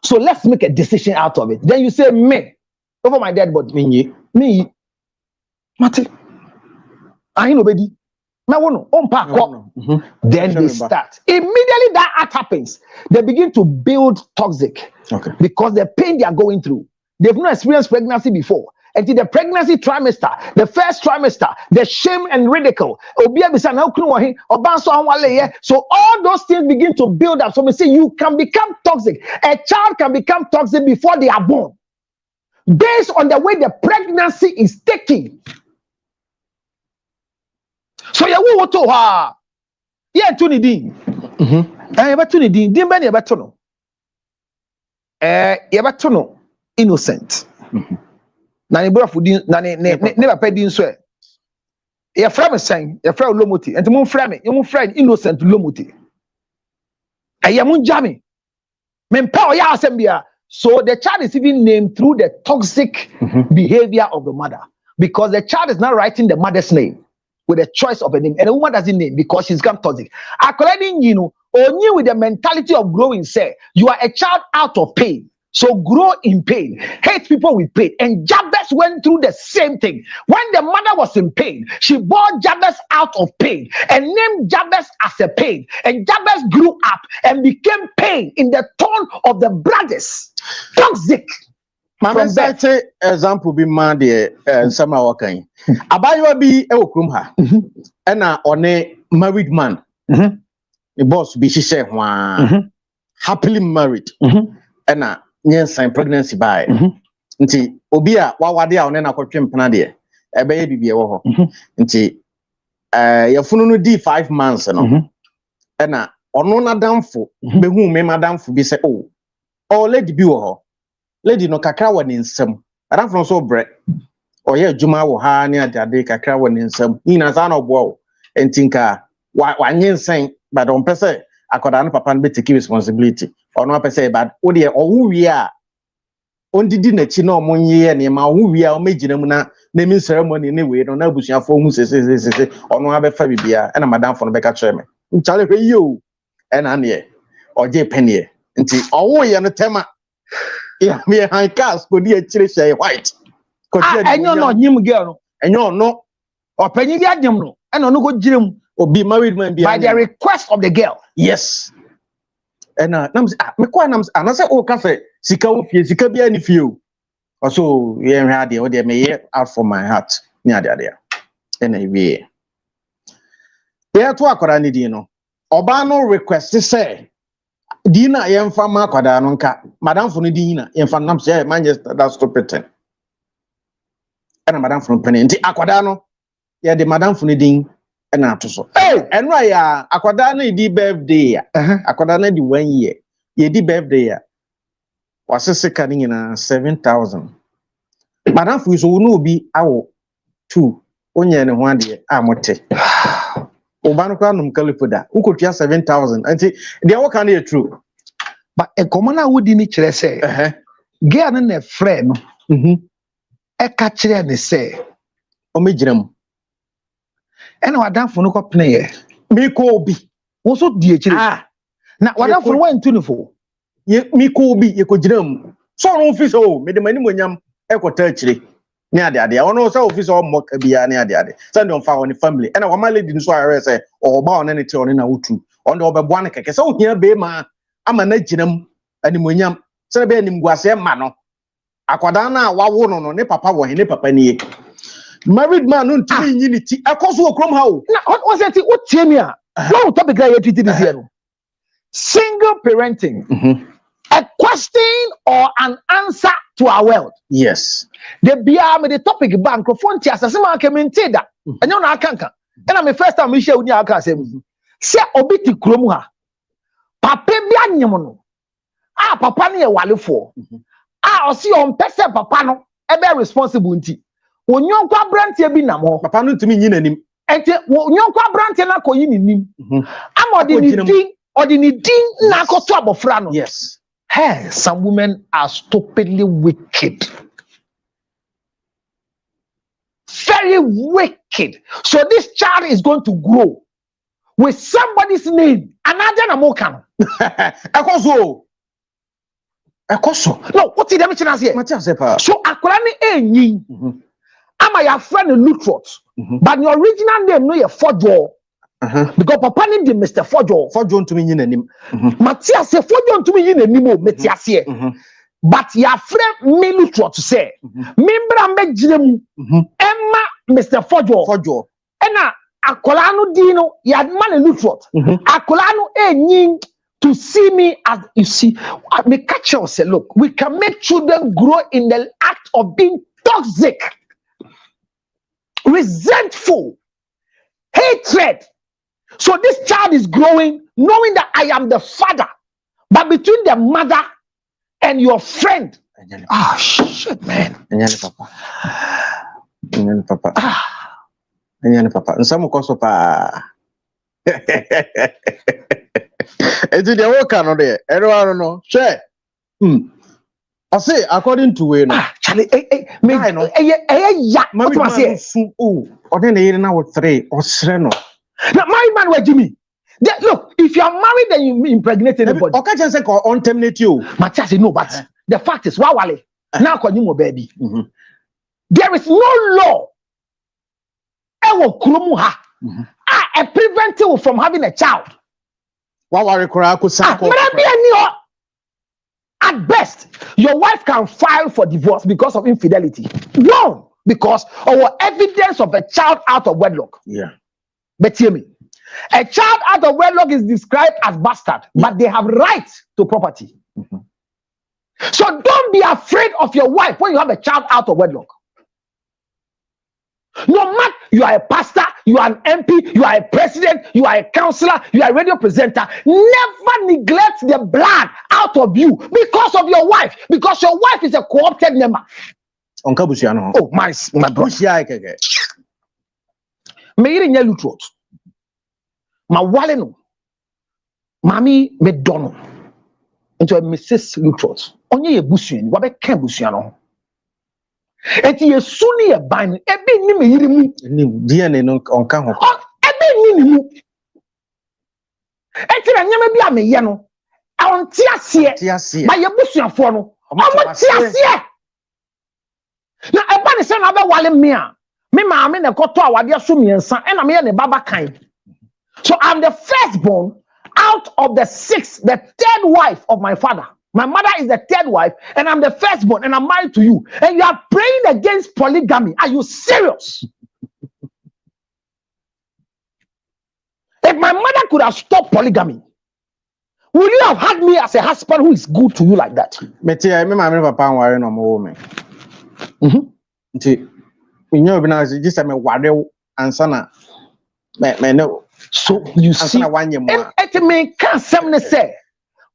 So let's make a decision out of it. Then you say me over my dead body. Me, Mate, I ain't nobody. Then they start. Immediately that act happens, they begin to build toxic. Okay. Because the pain they are going through. They've not experienced pregnancy before. Until the pregnancy trimester, the first trimester, the shame and ridicule. So all those things begin to build up. So we say you can become toxic. A child can become toxic before they are born, based on the way the pregnancy is taken. So you will to her. Yeah, Tony Dean. I ever Tony Dean. Dean Benny ever to ever to innocent. Na ni bro fudi na ne papa din so e. Your friend saying, your friend Lomoti, and mon friend, your friend innocent Lomoti. Ayamun Jami. Men power ya asembia. So the child is even named through the toxic behavior of the mother, because the child is not writing the mother's name with a choice of a name, and the woman doesn't name because she's become toxic. According only with the mentality of growing, say you are a child out of pain, so grow in pain, hate people with pain. And Jabez went through the same thing. When the mother was in pain, she bore Jabez out of pain and named Jabez as a pain. And Jabez grew up and became pain in the tone of the brothers. Toxic. Mama say example be man there sama wakan. Abayo bi e okrum ha. E na one married man. The boss be hihye ho happily married. E na nyensan pregnancy by. Nti obi a wawade a one na kwotwe mpena de e be ye bibie wo ho. Nti yafunu no di 5 months no. E na ono na damfo be hu me madamfo bi say lady bi wo ho. Lady no kakra wa ni nsam. Adam from so bre. Oye adwuma wo ha ne adade kakra wa ni nsam. Ina sa na obo wo. Entinka wa nyensen but on pese akoda no papa no be take responsibility. Ono pese bad wo de owu wi a ondidi na chi na omonye ne ma owu wi a o megina mu na naming ceremony ne we no na abusuafo hu sese ono abefa bibia e na madam fo no be ka kire me. Nchale hwe yo e na ne oje penie. Nti owu ye no tema. Yeah, me high cast go dey chire say white. Enyo no nyim girl no. Enyo no. Opanyi bi adem no. E no go girem. Obi married man bi. By the request of the girl. Yes. And nam me kwa nam anase o ka say sika wo fie sika bi ani fie o. Also ye hwe ade o de me ye out for my heart. Ni ade ade. E na ewie. Ye to akora ni di no. Oba no request say Dina yemfa ma kwada no nka madam fo no dina yemfa nam say Manchester that stupid thing. Ana madam fo no pene nti akwada no ye de madam fo no din ɛna ato so ɛno a ya akwadaa na di birthday ya akwadaa na di 1 year ye di birthday ya wasese ka ni nyina 7,000 madam fu so no obi awo 2 onye ne ho ade a mote oba no kwa num kalifoda ukotua 7,000 anti de wo kan na true but e komana wodi ni kire se girl no na friend no e ka kire ne se o megiram ena wadanfo no kopne ye mi ko obi wo so die kire na wadanfo no wantu ne fo ye mi ko obi ye ko giram so no fi so me de mani monyam e ko ta kire ni ade ono so office o mo ka bia ni ade send on fa on family ena wa lady nso are say o ba on ne te on na wotu on de obeboa ne keke se o hia be ma ama na ginam animonyam se be anim guase ma no akwada na wawo no ne papa wo he ne papa ni married man no ntimi nyi ni ti akoso okrom ha o na what say ti o tie mi a what topic guy you treat this here no single parenting a question or an answer to our world. Yes. The bia me the topic bank microphone ti asase ma ka mente da. Enyo na akanka. And my first time we share with you aka asem. Se obi ti krom ha. Papa bia nyem no. Ah papa na ye walefo. Ah o si on pese papa no e be responsible nti. Onyonko abrantie bi nam ho. Papa no ntimi nyi nanim. Enti onyonko abrantie na koyi ni nim. Amodi ni din na akoto abofra no. Yes. Hey, some women are stupidly wicked. Very wicked. So this child is going to grow with somebody's name. Another Namokan. Ekoso. No, what did they say? So Akurani enyi. Ama your friend Lutrot. But your original name no your Fojo. Because papa ni de Mr. Fojo to me yin anim. Matthias say Fojo to me yin anim o Matthias here. But your friend me Lutrot to say. Membra me ginem Emma Mr. Fojo. Ena akola no di no ya man Lutrot. Akola no enyin to see me as you see. Me catch you say look, we can make children grow in the act of being toxic, resentful, hatred. So this child is growing knowing that I am the father, but between the mother and your friend. Shit, man. Papa. Papa. And some cause pa. It's the work on there. Everyone know. Share. I say according to we no. Charlie, or then they now 3 or 3 no. Now, my man, where Jimmy? Look, if you are married, then you impregnate anybody. Okay, just say on terminate you. Matthias, no, but the fact is, wale. Now, call you baby. There is no law. A preventive from having a child. At best, your wife can file for divorce because of infidelity. No, because our evidence of a child out of wedlock. Yeah. But hear me, a child out of wedlock is described as bastard, but they have rights to property. So don't be afraid of your wife when you have a child out of wedlock. No matter you are a pastor, you are an MP, you are a president, you are a counselor, you are a radio presenter, never neglect the blood out of you because of your wife, because your wife is a co-opted member. Oh, my brother. Me yiri nya Lutrot. Ma wale no. Mami me dono. Into Mrs. Lutrot. Onye ye busuan, wa be kan busuan no. Eti ye suni ye ban, ebi ni me yiri mu. Ni DNA no onka ho. Ebi ni mu. Eti na nyama bi a me ye no. A on ti ase. Ba ye busuafo no. Omo ti ase. Na eba ni se na be wale me a. Me maame na koto awade so miensa and me ne baba kan. So I'm the firstborn out of the 6, the 3rd wife of my father. My mother is the 3rd wife and I'm the firstborn and I'm married to you. And you are praying against polygamy. Are you serious? If my mother could have stopped polygamy, would you have had me as a husband who is good to you like that? You know, just I'm a wade ansana no. So you see, one year more. it may can't say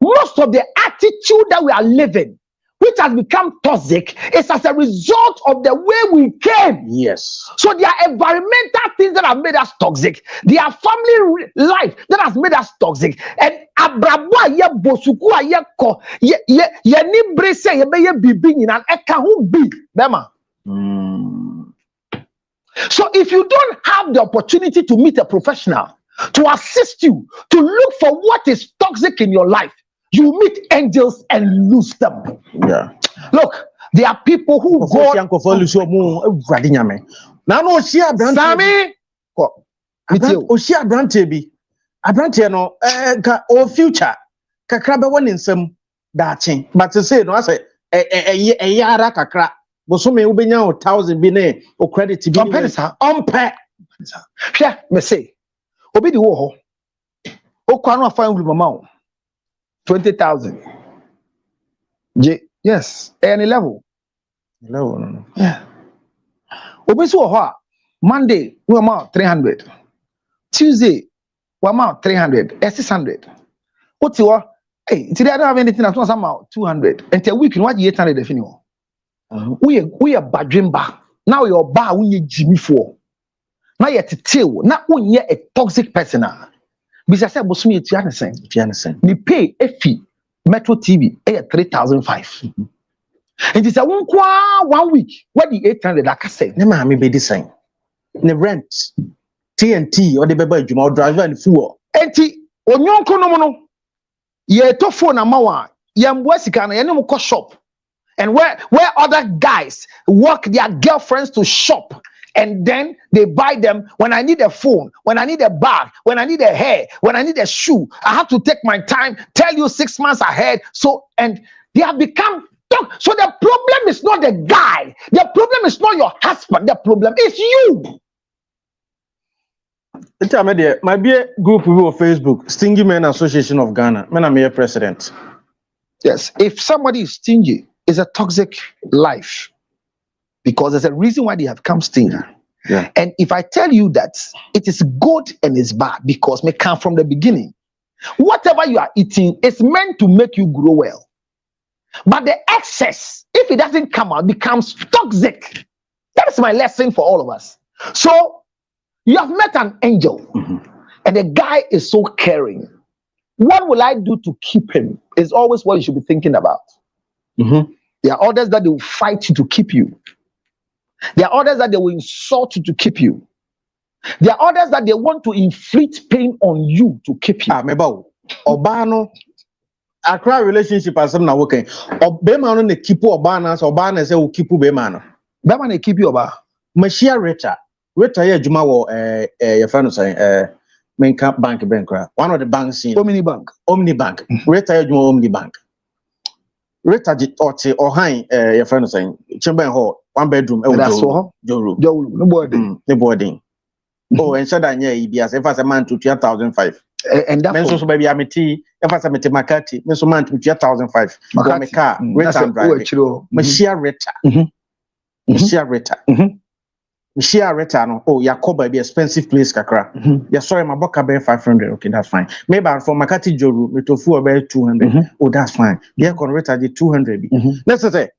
most of the attitude that we are living, which has become toxic, is as a result of the way we came. Yes. So there are environmental things that have made us toxic. There are family life that has made us toxic. And abrabwa ye bosuku ye ko ye ni brese ye be ye bibi nyina e ka ho bi bema. So if you don't have the opportunity to meet a professional to assist you to look for what is toxic in your life, you meet angels and lose them. Yeah. Look, there are people who go. Now no share brand. Sammy, share brand TB. A brand no or future. Kakraba one in some dating. But to say no, I say a yara kakra. Bosume ubenya 1,000 bine or credit to be on pet. Yeah, me say. Obi di wo ho. O kwano afan wu mama 20,000. Yes, any level. No. Yeah. Obi so ho Monday we amount 300. Tuesday we amount 300, 600. What you hey, today I don't have anything at all amount 200. And a week in what 800 if you we are badrimba. Now your bar we need Jimmy for. Now you're now we a toxic person. Because I said Bosumi it's understand. We pay a fee Metro TV 3,500. And it's a 1 week. What the 800 like I say? Never me be the same. The rent, TNT or the baby Juma driver and fuel. Enti onyonko no mono. Ye to phone amawa. Ye mbwesika na ye ne mo shop. And where other guys work their girlfriends to shop. And then they buy them when I need a phone, when I need a bag, when I need a hair, when I need a shoe. I have to take my time, tell you 6 months ahead. So, and they have become dog. So the problem is not the guy. The problem is not your husband. The problem is you. My beer group on Facebook, Stingy Men Association of Ghana. I'm a president. Yes. If somebody is stingy, it's a toxic life. Because there's a reason why they have come stingy. Yeah. And if I tell you that it is good and it's bad, because may come from the beginning. Whatever you are eating is meant to make you grow well. But the excess, if it doesn't come out, becomes toxic. That is my lesson for all of us. So you have met an angel, and the guy is so caring. What will I do to keep him? Is always what you should be thinking about. There are others that they will fight you to keep you. There are others that they will insult you to keep you. There are others that they want to inflict pain on you to keep you. Meba Obano Accra relationship as some na working. Obema no ne keep Obana, so Obana say will keep Bema. Bema ne keep you Oba. Mashia Rita ye Juma wo your friend say main camp bank one of the banks in Omni Bank. Rita ye Juma Omni Bank. Rita Oti or Hein your friend saying Chamber Hall. 1 bedroom, no boarding. Oh, and said, yeah, if I a man to 2,500. And that's also baby, I'm a tea. If I a Makati, Miss Man to 2,500. My car, Rita, Mashia Rita, no, oh, Yakoba be expensive place, Kakra. Yeah, sorry, my book about 500. Okay, that's fine. Maybe for Makati Joru, me to full about 200. Oh, that's fine. Yeah, Rita did 200. Let's say.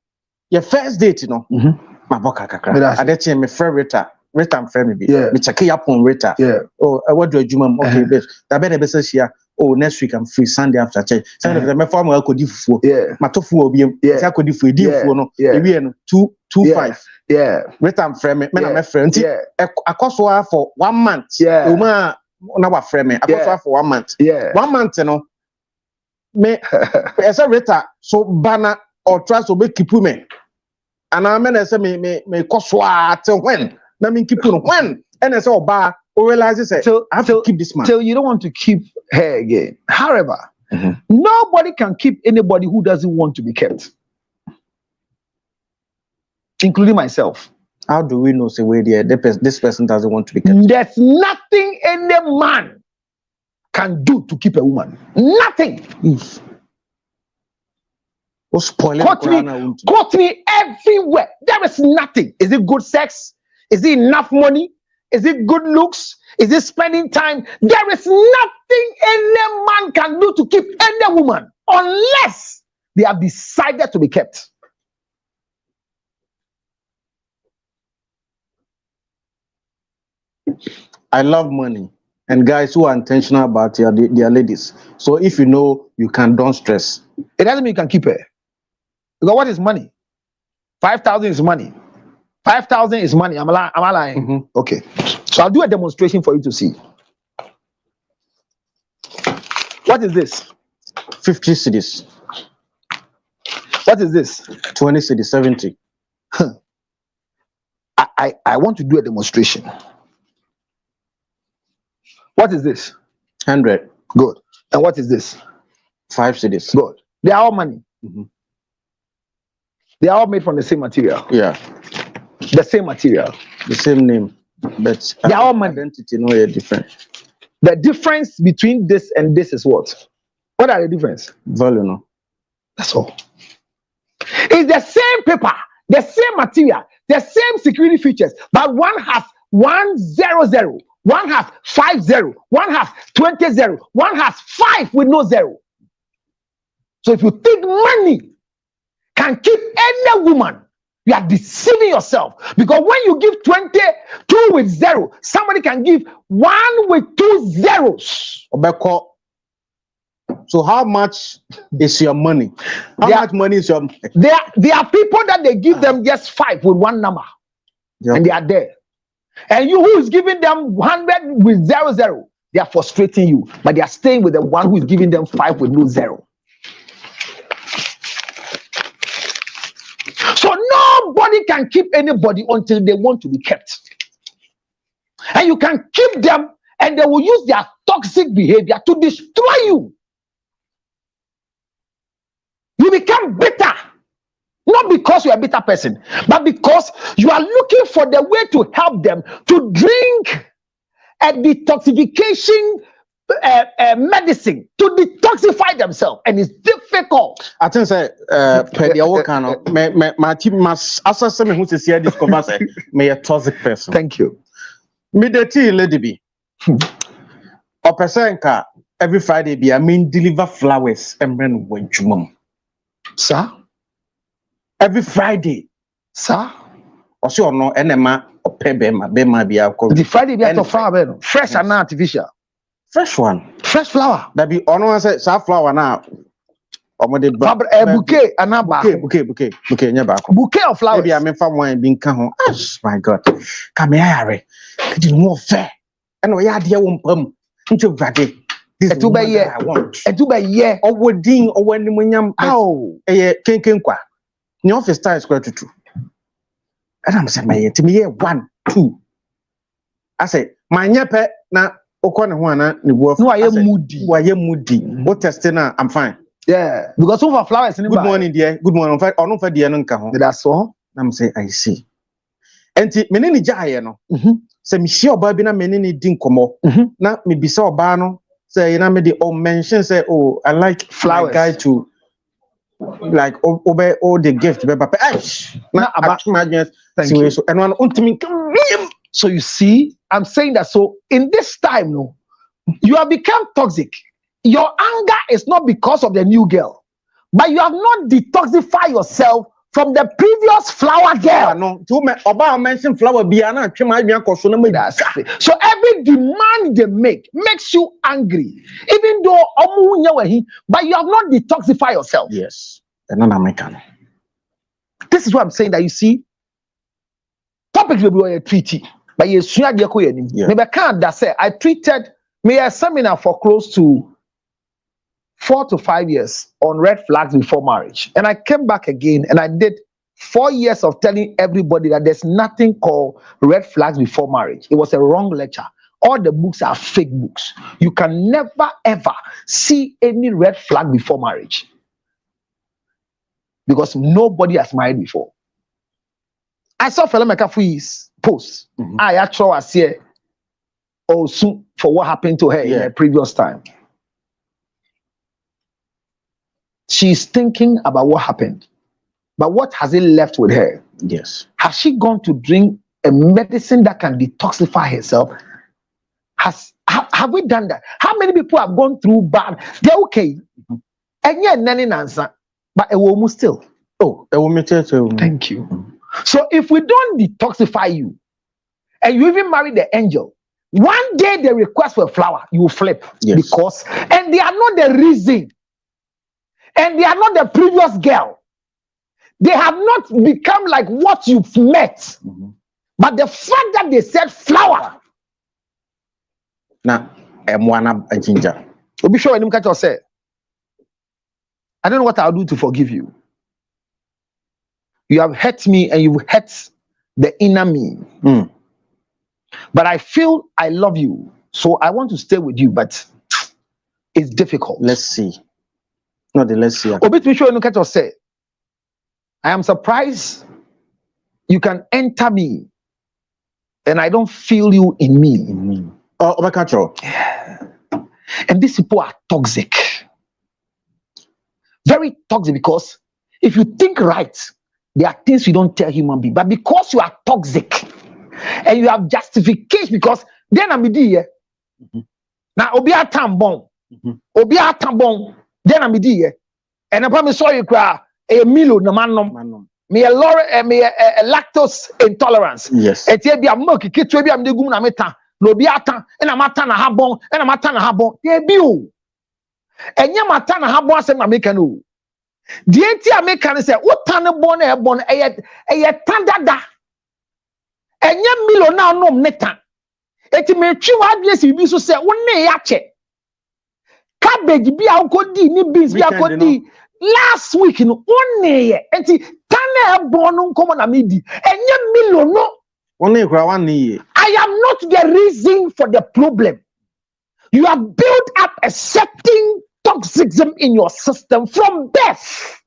Your first date, you know, my boka kakra. I let you my friend Rita and friend me. Me check up on Rita. Oh, what do you do? Okay, best. That better be here. Oh, next week I'm free Sunday after church. Sunday my farm will go different. My tofu will be. I could different. No, we 225. Rita and friend me. Me and my friend. I cost for 1 month. Uma na friend me. I cost for 1 month. 1 month, you know. Me, as a Rita, so banner. Or trust to keep me. And I mean, I say, me coswa till when? I mean, keep when? And I say, bar, or realizes, I have to keep this man. So you don't want to keep her again. However, nobody can keep anybody who doesn't want to be kept, including myself. How do we know, say, this person doesn't want to be kept? There's nothing any man can do to keep a woman. Nothing. Quote me everywhere. There is nothing. Is it good sex? Is it enough money? Is it good looks? Is it spending time? There is nothing any man can do to keep any woman unless they have decided to be kept. I love money and guys who are intentional about their ladies. So if you know you can, don't stress. It doesn't mean you can keep her. Because what is money? 5,000 is money. 5,000 is money. Am I lying? Mm-hmm. Okay. So I'll do a demonstration for you to see. What is this? 50 cedis. What is this? 20 cedis, 70. I want to do a demonstration. What is this? 100. Good. And what is this? 5 cedis. Good. They are all money. Mm-hmm. They are all made from the same material. Yeah. The same material. The same name. But they are all money. Identity no are different. The difference between this and this is what? What are the difference? Value, no. That's all. It's the same paper, the same material, the same security features, but one has 100, one has 50, one has 20, one has 5 with no 0. So if you think money can keep any woman, you are deceiving yourself. Because when you give 20, 2 with 0, somebody can give 1 with 2 zeros. So how much is your money? How much money is your money? There are people that they give them just 5 with 1 number. Yep. And they are there. And you who is giving them 100 with 0, they are frustrating you. But they are staying with the one who is giving them 5 with no 0. So nobody can keep anybody until they want to be kept. And you can keep them and they will use their toxic behavior to destroy you. You become bitter. Not because you are a bitter person, but because you are looking for the way to help them to drink a detoxification medicine to detoxify themselves, and it's difficult. I think say my team must assess me who is here discover say me a toxic person. Thank you. Me the tea lady be. Or person ka every Friday be I mean deliver flowers and bring when jumum. Sir? Every Friday. Sir? Or so no enema or bema be the Friday be out flower fresh and artificial. Fresh one. Fresh flower. That be ono say flower now. Bouquet and bouquet nya ba bouquet of flowers. Maybe I mean from one bin ka ho. My God. Come here. Could you more fair? And we are dear one pum. Into Friday. This is what I want. Yeah. Or wedding or when munyam. Oh. Ken kwa. The office time is square to 2. And I'm saying, my to me, 1, 2. I say, my nyepe na okona huana ni worth. No, I am moody. Why you moody? What testing? I'm fine. Yeah, because some of flowers. Good morning, dear. Good morning. Or no for dear nunca. That's all. I'm saying, I see. And menini jaya no. Say, Michelle Babina menini dinkomo. Na me bisa obano. Say, you know, me the old mention say, oh, I like flowers. Guy to. Like obey all the gift, but so you see, I'm saying that. So in this time, no, you have become toxic. Your anger is not because of the new girl, but you have not detoxified yourself from the previous flower girl. No, Oba mention flower biana. So every demand they make makes you angry, even though but you have not detoxified yourself. Yes, and then American. This is what I'm saying. That you see, topics will be a treaty, but you maybe can't that say I treated me a seminar for close to 4 to 5 years on red flags before marriage. And I came back again and I did 4 years of telling everybody that there's nothing called red flags before marriage. It was a wrong lecture. All the books are fake books. You can never ever see any red flag before marriage. Because nobody has married before. I saw Fela Mekafui's post. I actually was here also for what happened to her in her previous time. She's thinking about what happened. But what has it left with her? Yes. Has she gone to drink a medicine that can detoxify herself. Have we done that? How many people have gone through bad? They're okay. And yet, none answer, but a woman still. Oh, a woman church. Thank you. So if we don't detoxify you, and you even marry the angel, one day they request for a flower, you will flip. Yes. Because, and they are not the reason, and they are not the previous girl. They have not become like what you've met. But the fact that they said flower. Now, a ginger. We'll be sure when you catch yourself. I don't know what I'll do to forgive you. You have hurt me and you've hurt the inner me. But I feel I love you. So I want to stay with you, but it's difficult. Let's see. Let's see. I am surprised you can enter me and I don't feel you in me. Oh, and these people are toxic. Very toxic, because if you think right, there are things you don't tell human beings. But because you are toxic and you have justification, because then I'm here. Now, Obia Tambon. Obia Tambon. Then I'm here. And I promise you, a milo no man. Me a lactose intolerance. Yes. Et ye bi a milk kitwe bi am de gum na meta. No bi atan, e na mata na habon, e na mata na habon. Ye bi o. Enye mata na habon asem na meka no. Die ti a meka ne se utan bon na e bon eye tandada. Enye milo na nom neta. Eti me twi wa adwe se bi so se wo ne ya che. Cabbage bi a ukodi ni beans bi a ukodi. Last week no one enti tane born come na medi enye milo no one kura one ye. I am not the reason for the problem. You have built up a certain toxicity in your system from birth.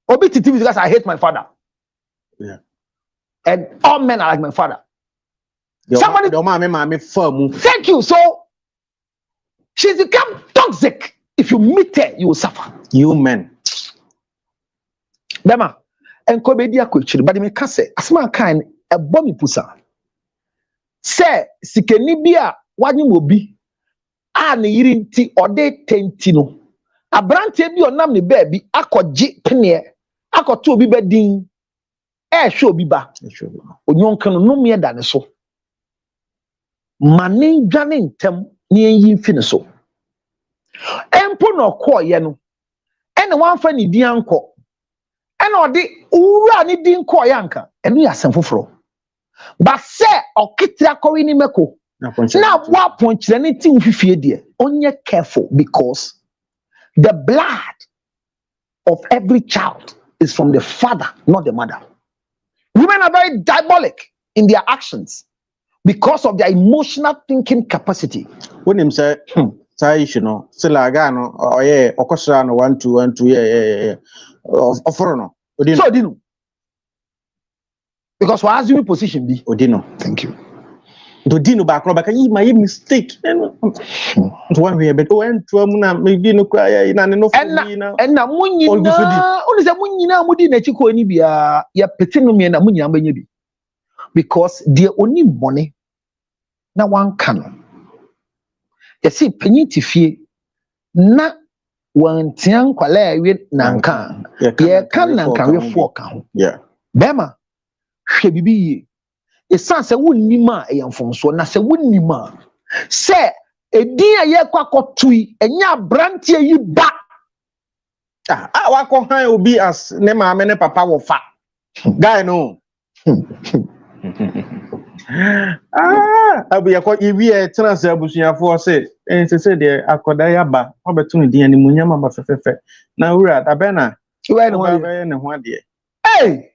Obiti because I hate my father. Yeah. And all men are like my father. Somebody firm. Thank you. So she's become toxic. If you meet her, you will suffer. You men. Bema, and Kobedia Kuchil, but me kase, asma kind a bommy pusa. Say, Sikenibia, what you will be. An irinti or de tentino. A branche be or namny baby, ako jit penny, ako to be bedding. Show biba. Onyon can no mere than so. Manin janin tem near ye finiso. Empo no ko ye no ene wan fa ni di anko ene odi ura ni di nko yanka eno ya sem foforo ba se okitira kori ni meko na wa ponchire ni ti mfifie de onye careful, because the blood of every child is from the father, not the mother. Women are very diabolic in their actions because of their emotional thinking capacity. When him say you know, Silagano, or yeah, Okosano 1 2 1 2 yeah. Of Forono. So Odino. Because what has your position be? Odino. Thank you. Dodino back my mistake. One way, but when Twamuna maybe no cry and no and na munina only say munina mudi na chiko ni bia ya petino me na munya banya bi, because the only money na one can. You see, peniti fie na wantian kwala wi nanka ye kan nanka we fo ka. Yeah. Bema hwe bibi yi. Esan se wonnima eyamfomso na se wonnima se edin aye kwakotui enya brantie yi ba wako han obi as ne maame ne papa wo fa guy no abu yakọ iwi e transe abusuafo se se de akoda ya ba obetu din animunyama ba fefefe na wura abena we ne ho ade hey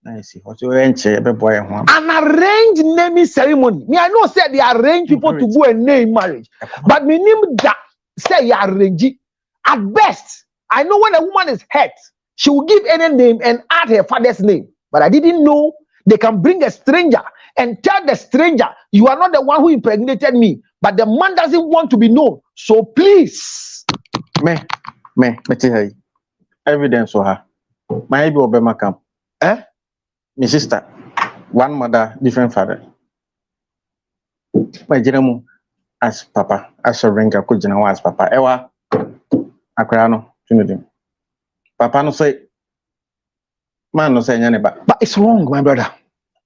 nice what you enche be boy ho an arranged naming ceremony. Me I know say they arrange people to go and name marriage, but me name that say you arrange it. At best I know when a woman is hurt she will give any name and add her father's name, but I didn't know they can bring a stranger and tell the stranger you are not the one who impregnated me, but the man doesn't want to be known, so please me tell evidence for her my be obema camp my sister, one mother, different father. My general as papa, as a ranker could general as papa. Ewa, Akrano, Trinity. Papa no say, man no say any, but it's wrong, my brother.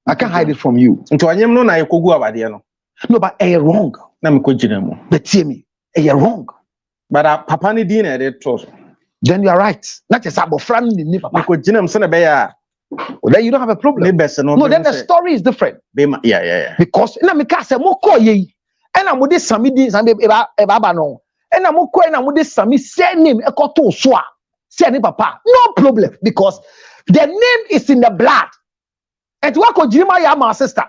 I can't hide it from you. Into I am no na could go about the no, but wrong. Let me could general. But hear me, wrong. But papa ni dinner they trust. Then you are right. Not just about friend in papa. Could general son bear. Well, then you don't have a problem. No, then the story is different. Yeah. Because na me ka say mo ko ye. And I'm with sami din sami eba no. And I'm ko and I'm with sami say name e ko to so a. Say ni papa. No problem because the name is in the blood. And what ko jirima ya my sister.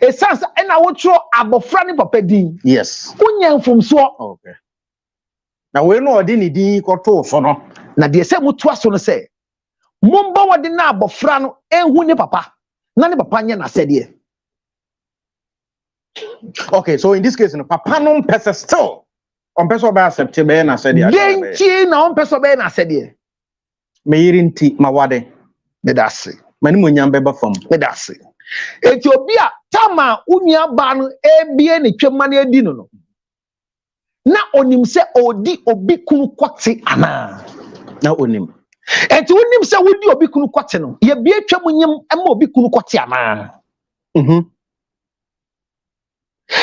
It sounds and I want throw abofra ni papa din. Yes. Unya from so. Okay. Now we know odi din ko to so no. Na de say mo to so no say Mumba wadi na abofra no ehu ni papa. Na ni papa nya na sede. Okay, so in this case, no papa no pesa still. On pesa ba accept be na sede. Denchi na on pesa be na sede. Me yirinti mawade. Me dase. Mani mo nyam beba fam. Me dase. Eti obi a tama unia ba no ebie ne twema na edi no. Na onim se odi obi kunu kwate ana. Na onim. Enti wonim se wodi obi kunu kwate no ye bie twam nyem ema obi kunu kwate ama.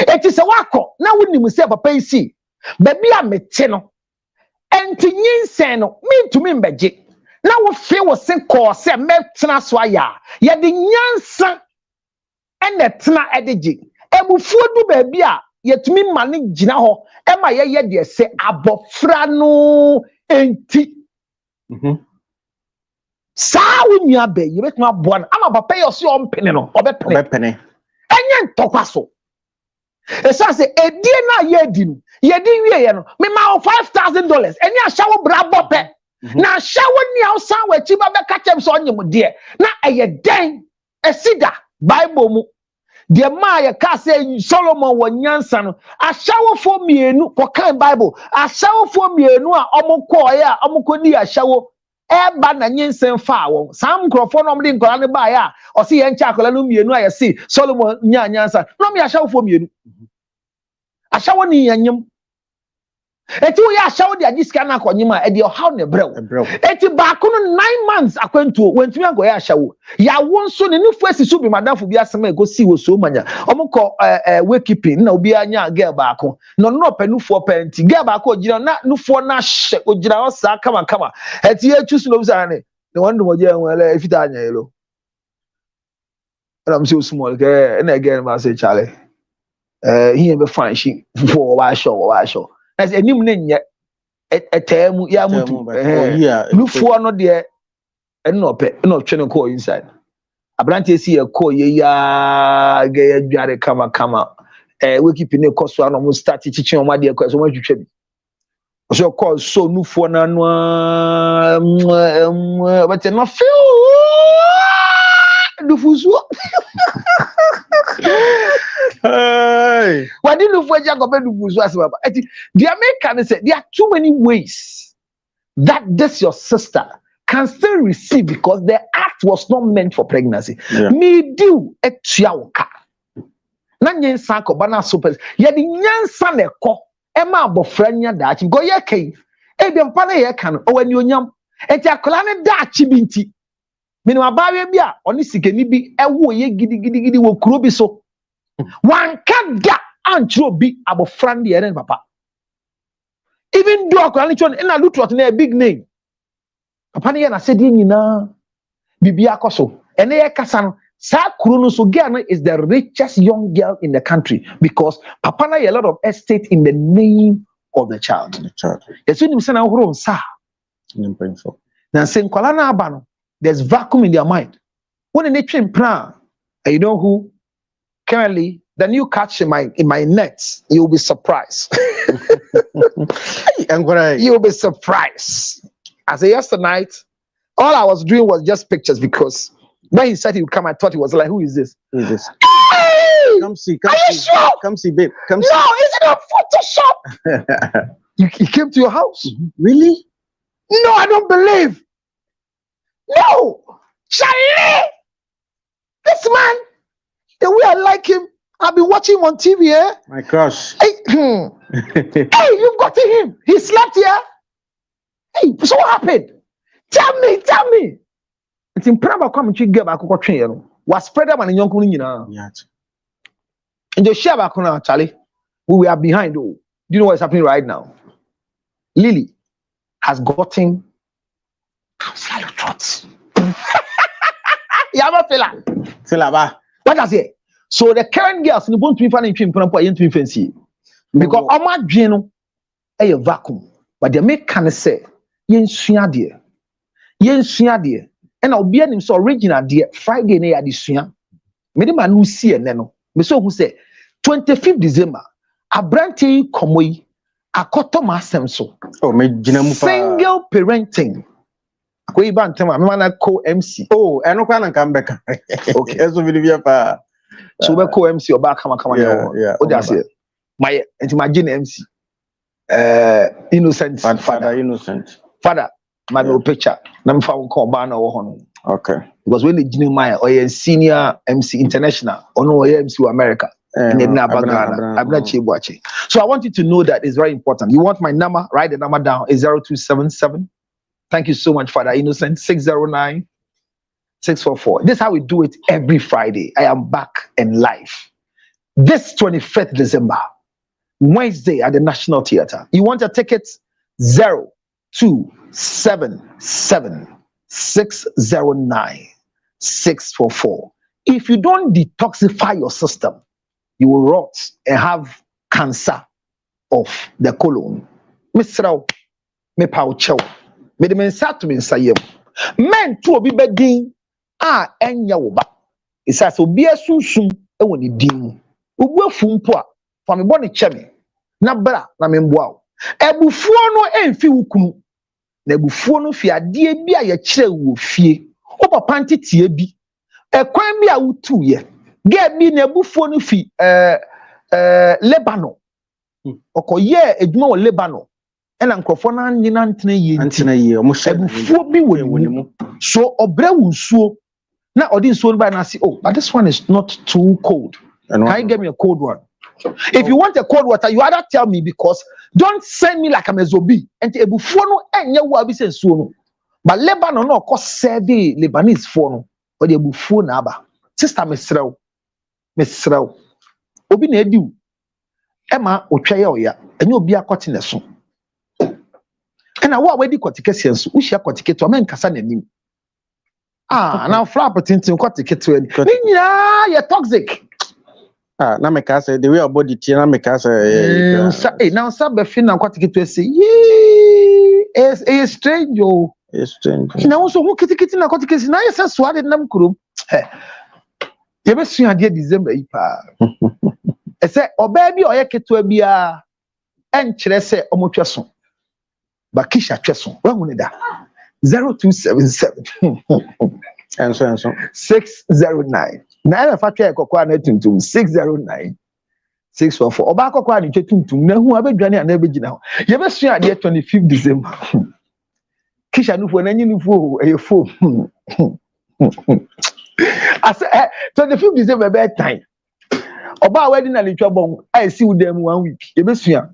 Enti se wako na wonim se papa isi baby a mete no enti nyinsen no mintumi mbeje na wo fe wo se ko se metena so aya ye de nyansa ene tena edeje ebufuo du baby a yetumi mane gina ho ema ye de se abofra no enti Sa wunya be ye betuma boa no ama papa ye oso ompene no obepene enye ntokwa so esa se edie na ye di no ye di wie ye no me ma $5,000 enye ahyawo bra bope na ahyawo ni awsan wachi ba be ka chem so onyem de na eye den esida bible mu de ma ye ka se Solomon wanyansa no ahyawo fo mienu ko kan bible ahyawo fo mienu a omko ye a omko di ahyawo eba na nyinsen fa wo sam krofo no mde nkola ne ba ya o se ye ncha akola no mienu a se Solomon nya nyansa no me ahyawo fo mienu ahyawo ni yanyem eti wo ya ahyawo de agiska na akonyem a e de how ne brew eti ba ko no 9 months akwantuo wantumi ago ya ahyawo ya wo nso ne nufu asisu bi madamfo bi asema e go si wo so manya omko wakekeeping na obi anya girl ba ko no panufu openti girl ba ko ogira na nufu na hye ogira o sa kama eti ya chusu no bisa ne wando mo je enwele efita anya yelo am so small ke na girl ma say chale here be fine she for wa show as enim ne nye etemu ya mutu nufu no de enope no twene ko inside abrante si e ko ye ya ge ya dware kama we keep ne koso no mo start chichi o ma de ko so mo twetwe bi so ko so nufu na no but no feel nufu so hey what do you for jacob nufu so as baba the American say there are too many ways that this your sister can still receive because the act was not meant for pregnancy. Me do etuawoka. Na nyensa ko bana super. Ye di nyansa na ko e ma abofra nya daachi go ye kai. E bi mpa na ye kan o wani onyam. Enti akola ne daachi bi nti. Me no abawe bi a oni sikeni bi e wo ye gidi wo kuro bi so. Wan ka da antro bi abofra ndi ere papa. Even though akola ne chon na Lutrot na a big name. Papa ne na said nyina bibia akoso ene ye kasa no sa kuro no so girl no is the richest young girl in the country because papa na a lot of estate in the name of the child. Yes, when you say na horo nsa na say nkwala na aba no there's vacuum in their mind when they train plan and you know who currently the new catch in my nets you'll be surprised. You'll be surprised. I said yesterday, all I was doing was just pictures because when he said he would come, I thought he was like, who is this? Who is this? Hey! Come see. Are you sure? Come see, babe. Come see. No, is it a Photoshop? He came to your house? Really? No, I don't believe. No! Charlie! This man, the way I like him, I've been watching him on TV. My gosh. Hey, hey, you've got him. He slept here. Hey, so what happened? Tell me. It's in Praba come to get back train. Was spread up and young kunina. And the share back on Charlie. We are behind. Oh, do you know what's happening right now? Lily has gotten Councillor Trot. Yama fella. What does it? So the current girls in the bone to be finding him into fancy. Because Oma Geno a vacuum. But they make can say, Yen Suya dear. And I'll be an so original dear Friday near the Suya. Medima no see and neno. Me so who say 25th December. A branty comwe. A cotoma semso. Oh, me single parenting. Ko iba ntema me na co MC. Oh, eno kwa na come okay, eso video pa. So we co MC oba kama yeah. O just say my imagine MC. Innocent father innocent. Father, my no picture. Na me fa won ko ba na wo ho. Okay. Because when the Jimmy Maya or a senior MC international or no MC America. So I want you to know that it's very important. You want my number? Write the number down. It's 0277. Thank you so much, Father Innocent. 609 644. This is how we do it every Friday. I am back in live. This 25th December, Wednesday at the National Theatre. You want your tickets? 0277 609 644. If you don't detoxify your system, you will rot and have cancer of the colon. Mr. Me paucho. Me de mensa to me sayem. Men to obi bedin enya wo ba. Isa so bia sunsun e woni din. Obu afumpo a fa me bone cheme. Na bra na me mboa wo. Ebufuo no emfi wukunu. Na ebufuo no fi ade bi a ye kire wo fie. O papa ntetie bi. Ekwan bi a wutu ye. Get bi na ebufuo no fi Lebanon. Okoye edwuma wo Lebanon. Ena nkrofo na nyina ntena ye omo hye ebufuo bi woni mu. So obre wunsuo na odi nsuo no by na say, oh, but this one is not too cold. Can you get me a cold one? If you want a cold water, you either tell me, because don't send me like I'm a zombie. And ebufuo no enye wo abi se nsuo no. But Lebanon no ko serve Lebanese for no. But ebufuo na aba. Sister Mesrew. Obi na edi u. Ema otwaye oya. Enye obi akoti ne so. And I wa di kotikesi enso. Wo hia kotiketo amen kasa nanim. Now flap tintin kotiketo ani. Ni nyina ye toxic. Na me ka say the way your body tie na me ka say now sabe fin na kotiketo say is strange o. It's strange. Na wo so ho kitikiti na kotikesi na yesa so ade nam kurom. Ye be sua de December yi pa. E say oba bi oye keto bia en kire say omotwe so. Bakisha Cheson, where will that? 0277 and so 609. Now, if I try to 609 644. Oba kokwa ni chetuntum na hu abedwane na abegina. Ye be sua de 25th December. Kisha nufu na nyi nufu eyefo. I said 25th December be time. Oba wedding na litwa bon. I see with them 1 week. Ye be sua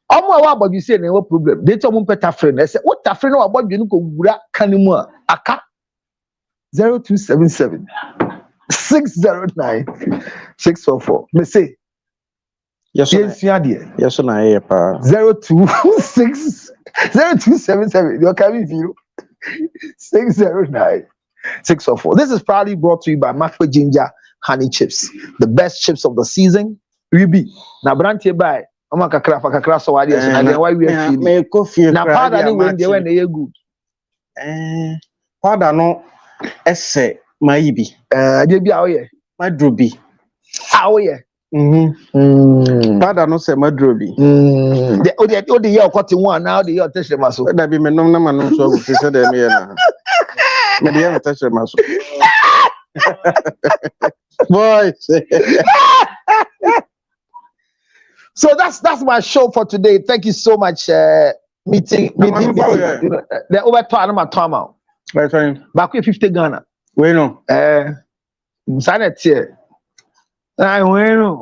omo awa abodu say na problem. They tell me better friend. I say what ta friend wa abodu no ko wura kanimu aka 0277 609 644. Me say yes na here pa 0277 you can be 609 644. This is proudly brought to you by Makwe Ginger Honey Chips, the best chips of the season. Ruby na brantie by Oma kakra so wadi so na why we feel me coffee na powder ni when dey when dey good powder no ese mai bi dey bi awoye madrobi awoye powder no se madrobi o dey ye okoti one now dey ye teshe maso da bi me nom na manom so go say dem here na me dey ye teshe maso boy. So that's my show for today. Thank you so much. Meeting. The over to Anama Tama. Right. Back with 50 Ghana. We know. Sanet here. I will.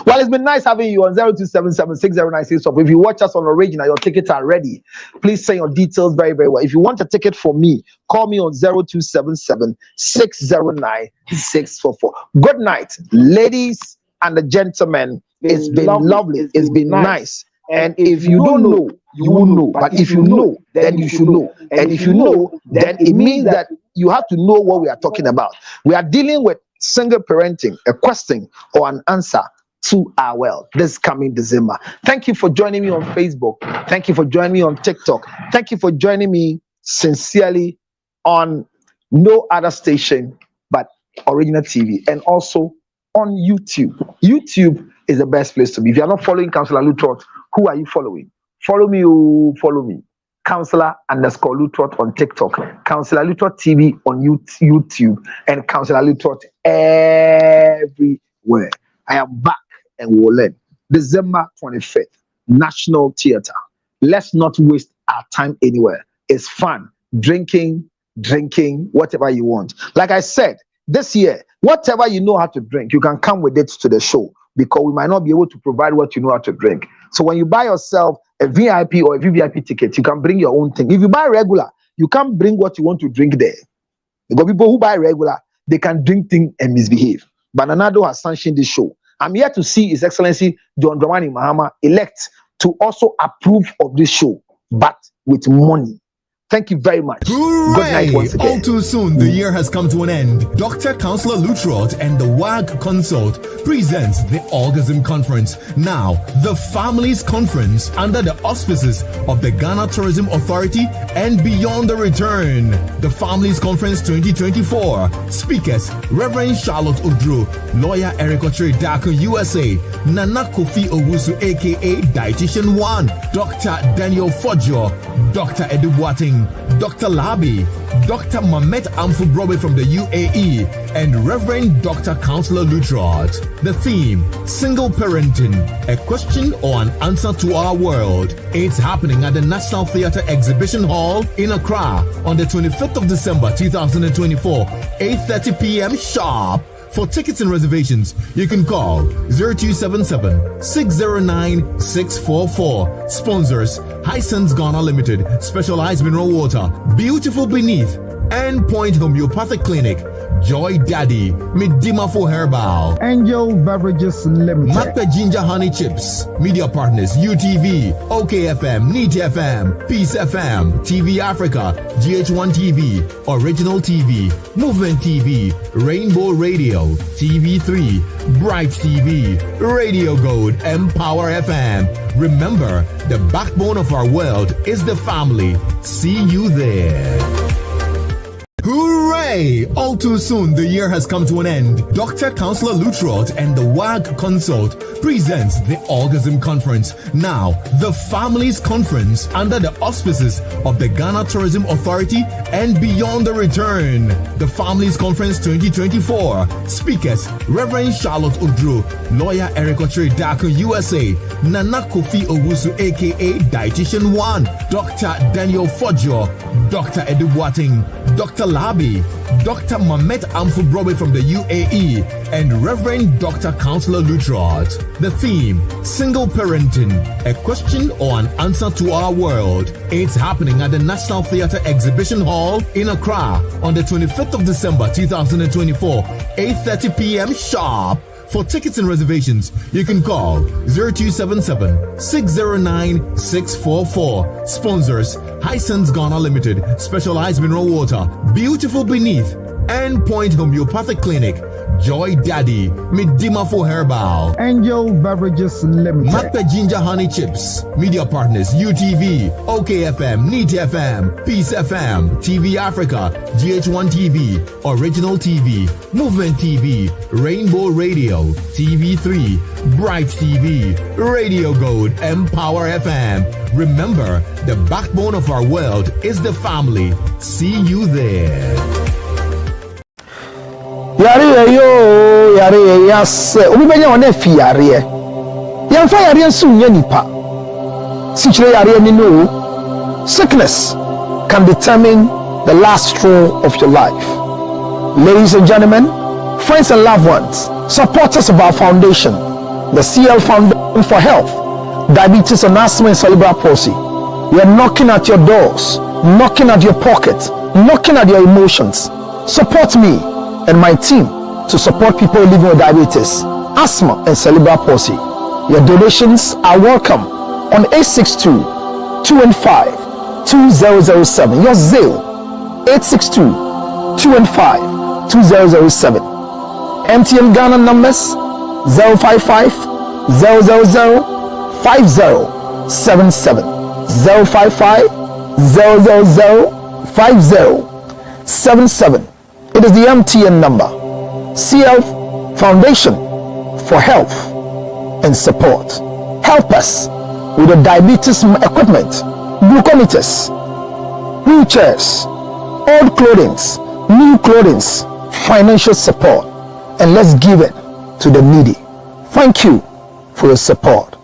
Well, it's been nice having you on 02776096. If you watch us on Original, your tickets are ready. Please send your details very, very well. If you want a ticket for me, call me on 0277609644. Good night, ladies and the gentlemen. It's been lovely. It's been nice. And if you don't know, you won't know. But if you know, then you should know. And if you know, then it means that you have to know what we are talking about. We are dealing with single parenting, a question or an answer to our well this coming December. Thank you for joining me on Facebook. Thank you for joining me on TikTok. Thank you for joining me sincerely on no other station but Original TV, and also on YouTube. YouTube is the best place to be. If you are not following Counselor Lutrot, who are you following? Follow me, follow me. Counselor_Lutrot on TikTok, Counselor Lutrot TV on YouTube, and Counselor Lutrot everywhere. I am back and we'll learn. December 25th, National Theatre. Let's not waste our time anywhere. It's fun. Drinking, whatever you want. Like I said, this year, whatever you know how to drink, you can come with it to the show, because we might not be able to provide what you know how to drink. So when you buy yourself a VIP or a VVIP ticket, you can bring your own thing. If you buy regular, you can't bring what you want to drink there. Because people who buy regular, they can drink things and misbehave. But Nanado has sanctioned this show. I'm here to see His Excellency John Dramani Mahama elect to also approve of this show, but with money. Thank you very much. Hooray! Good night once again. All too soon, the year has come to an end. Dr. Counselor Lutrot and the WAG Consult presents the Orgasm Conference. Now, the Families Conference under the auspices of the Ghana Tourism Authority and Beyond the Return. The Families Conference 2024. Speakers: Reverend Charlotte Udru, Lawyer Eric Ochre Dako USA, Nana Kofi Owusu aka Dietitian 1, Dr. Daniel Fojo, Dr. Edu Boateng, Dr. Labi, Dr. Mamet Amfubrobe from the UAE, and Reverend Dr. Counselor Lutrot. The theme: Single Parenting, a question or an answer to our world. It's happening at the National Theatre Exhibition Hall in Accra on the 25th of December 2024, 8:30 p.m. sharp. For tickets and reservations, you can call 0277-609-644. Sponsors: Hisense Ghana Limited, Specialized Mineral Water, Beautiful Beneath, and Point Homeopathic Clinic, Joy Daddy, Midimafo Herbal, Angel Beverages Limited, Macpa Ginger Honey Chips. Media partners: UTV, OKFM, NEET FM, Peace FM, TV Africa, GH1 TV, Original TV, Movement TV, Rainbow Radio, TV3, Bright TV, Radio Gold, Empower FM. Remember, the backbone of our world is the family. See you there. Hooray! All too soon, the year has come to an end. Dr. Counselor Lutrot and the WAG Consult presents the Orgasm Conference. Now, the Families Conference under the auspices of the Ghana Tourism Authority and Beyond the Return. The Families Conference 2024. Speakers: Reverend Charlotte Udru, Lawyer Eric Ochre Dako USA, Nana Kofi Owusu aka Dietitian 1, Dr. Daniel Fojo, Dr. Edu Boateng, Dr. Labi, Dr. Mamet Amfubrobe from the UAE, and Reverend Dr. Counselor Lutrot. The theme: Single Parenting, a question or an answer to our world. It's happening at the National Theatre Exhibition Hall in Accra on the 25th of December 2024, 8:30 p.m. sharp. For tickets and reservations, you can call 0277-609-644. Sponsors: Hisense Ghana Limited, Specialized Mineral Water, Beautiful Beneath, and Point Homeopathic Clinic, Joy Daddy, Midimafo Herbal, Angel Beverages Limited, Macpa Ginger Honey Chips. Media partners: UTV, OKFM, NEET FM, Peace FM, TV Africa, GH1 TV, Original TV, Movement TV, Rainbow Radio, TV3, Bright TV, Radio Gold, Empower FM. Remember, the backbone of our world is the family. See you there. Yare yo, yare yes. Ubibenya wane fi yare. Yamfa yare nsu nye nipa. Sichire yare ni no. Sickness can determine the last straw of your life. Ladies and gentlemen, friends and loved ones, supporters of our foundation, the CL Foundation for Health, Diabetes and Asthma and Cerebral Palsy, we are knocking at your doors, knocking at your pocket, knocking at your emotions. Support me and my team to support people living with diabetes, asthma and cerebral palsy. Your donations are welcome on 862-215-2007. Your Zelle 862-215-2007. MTN Ghana numbers 055 000 5077 055 000 5077. It is the MTN number. CL Foundation for Health and Support. Help us with the diabetes equipment, glucometers, wheelchairs, old clothing, new clothing, financial support, and let's give it to the needy. Thank you for your support.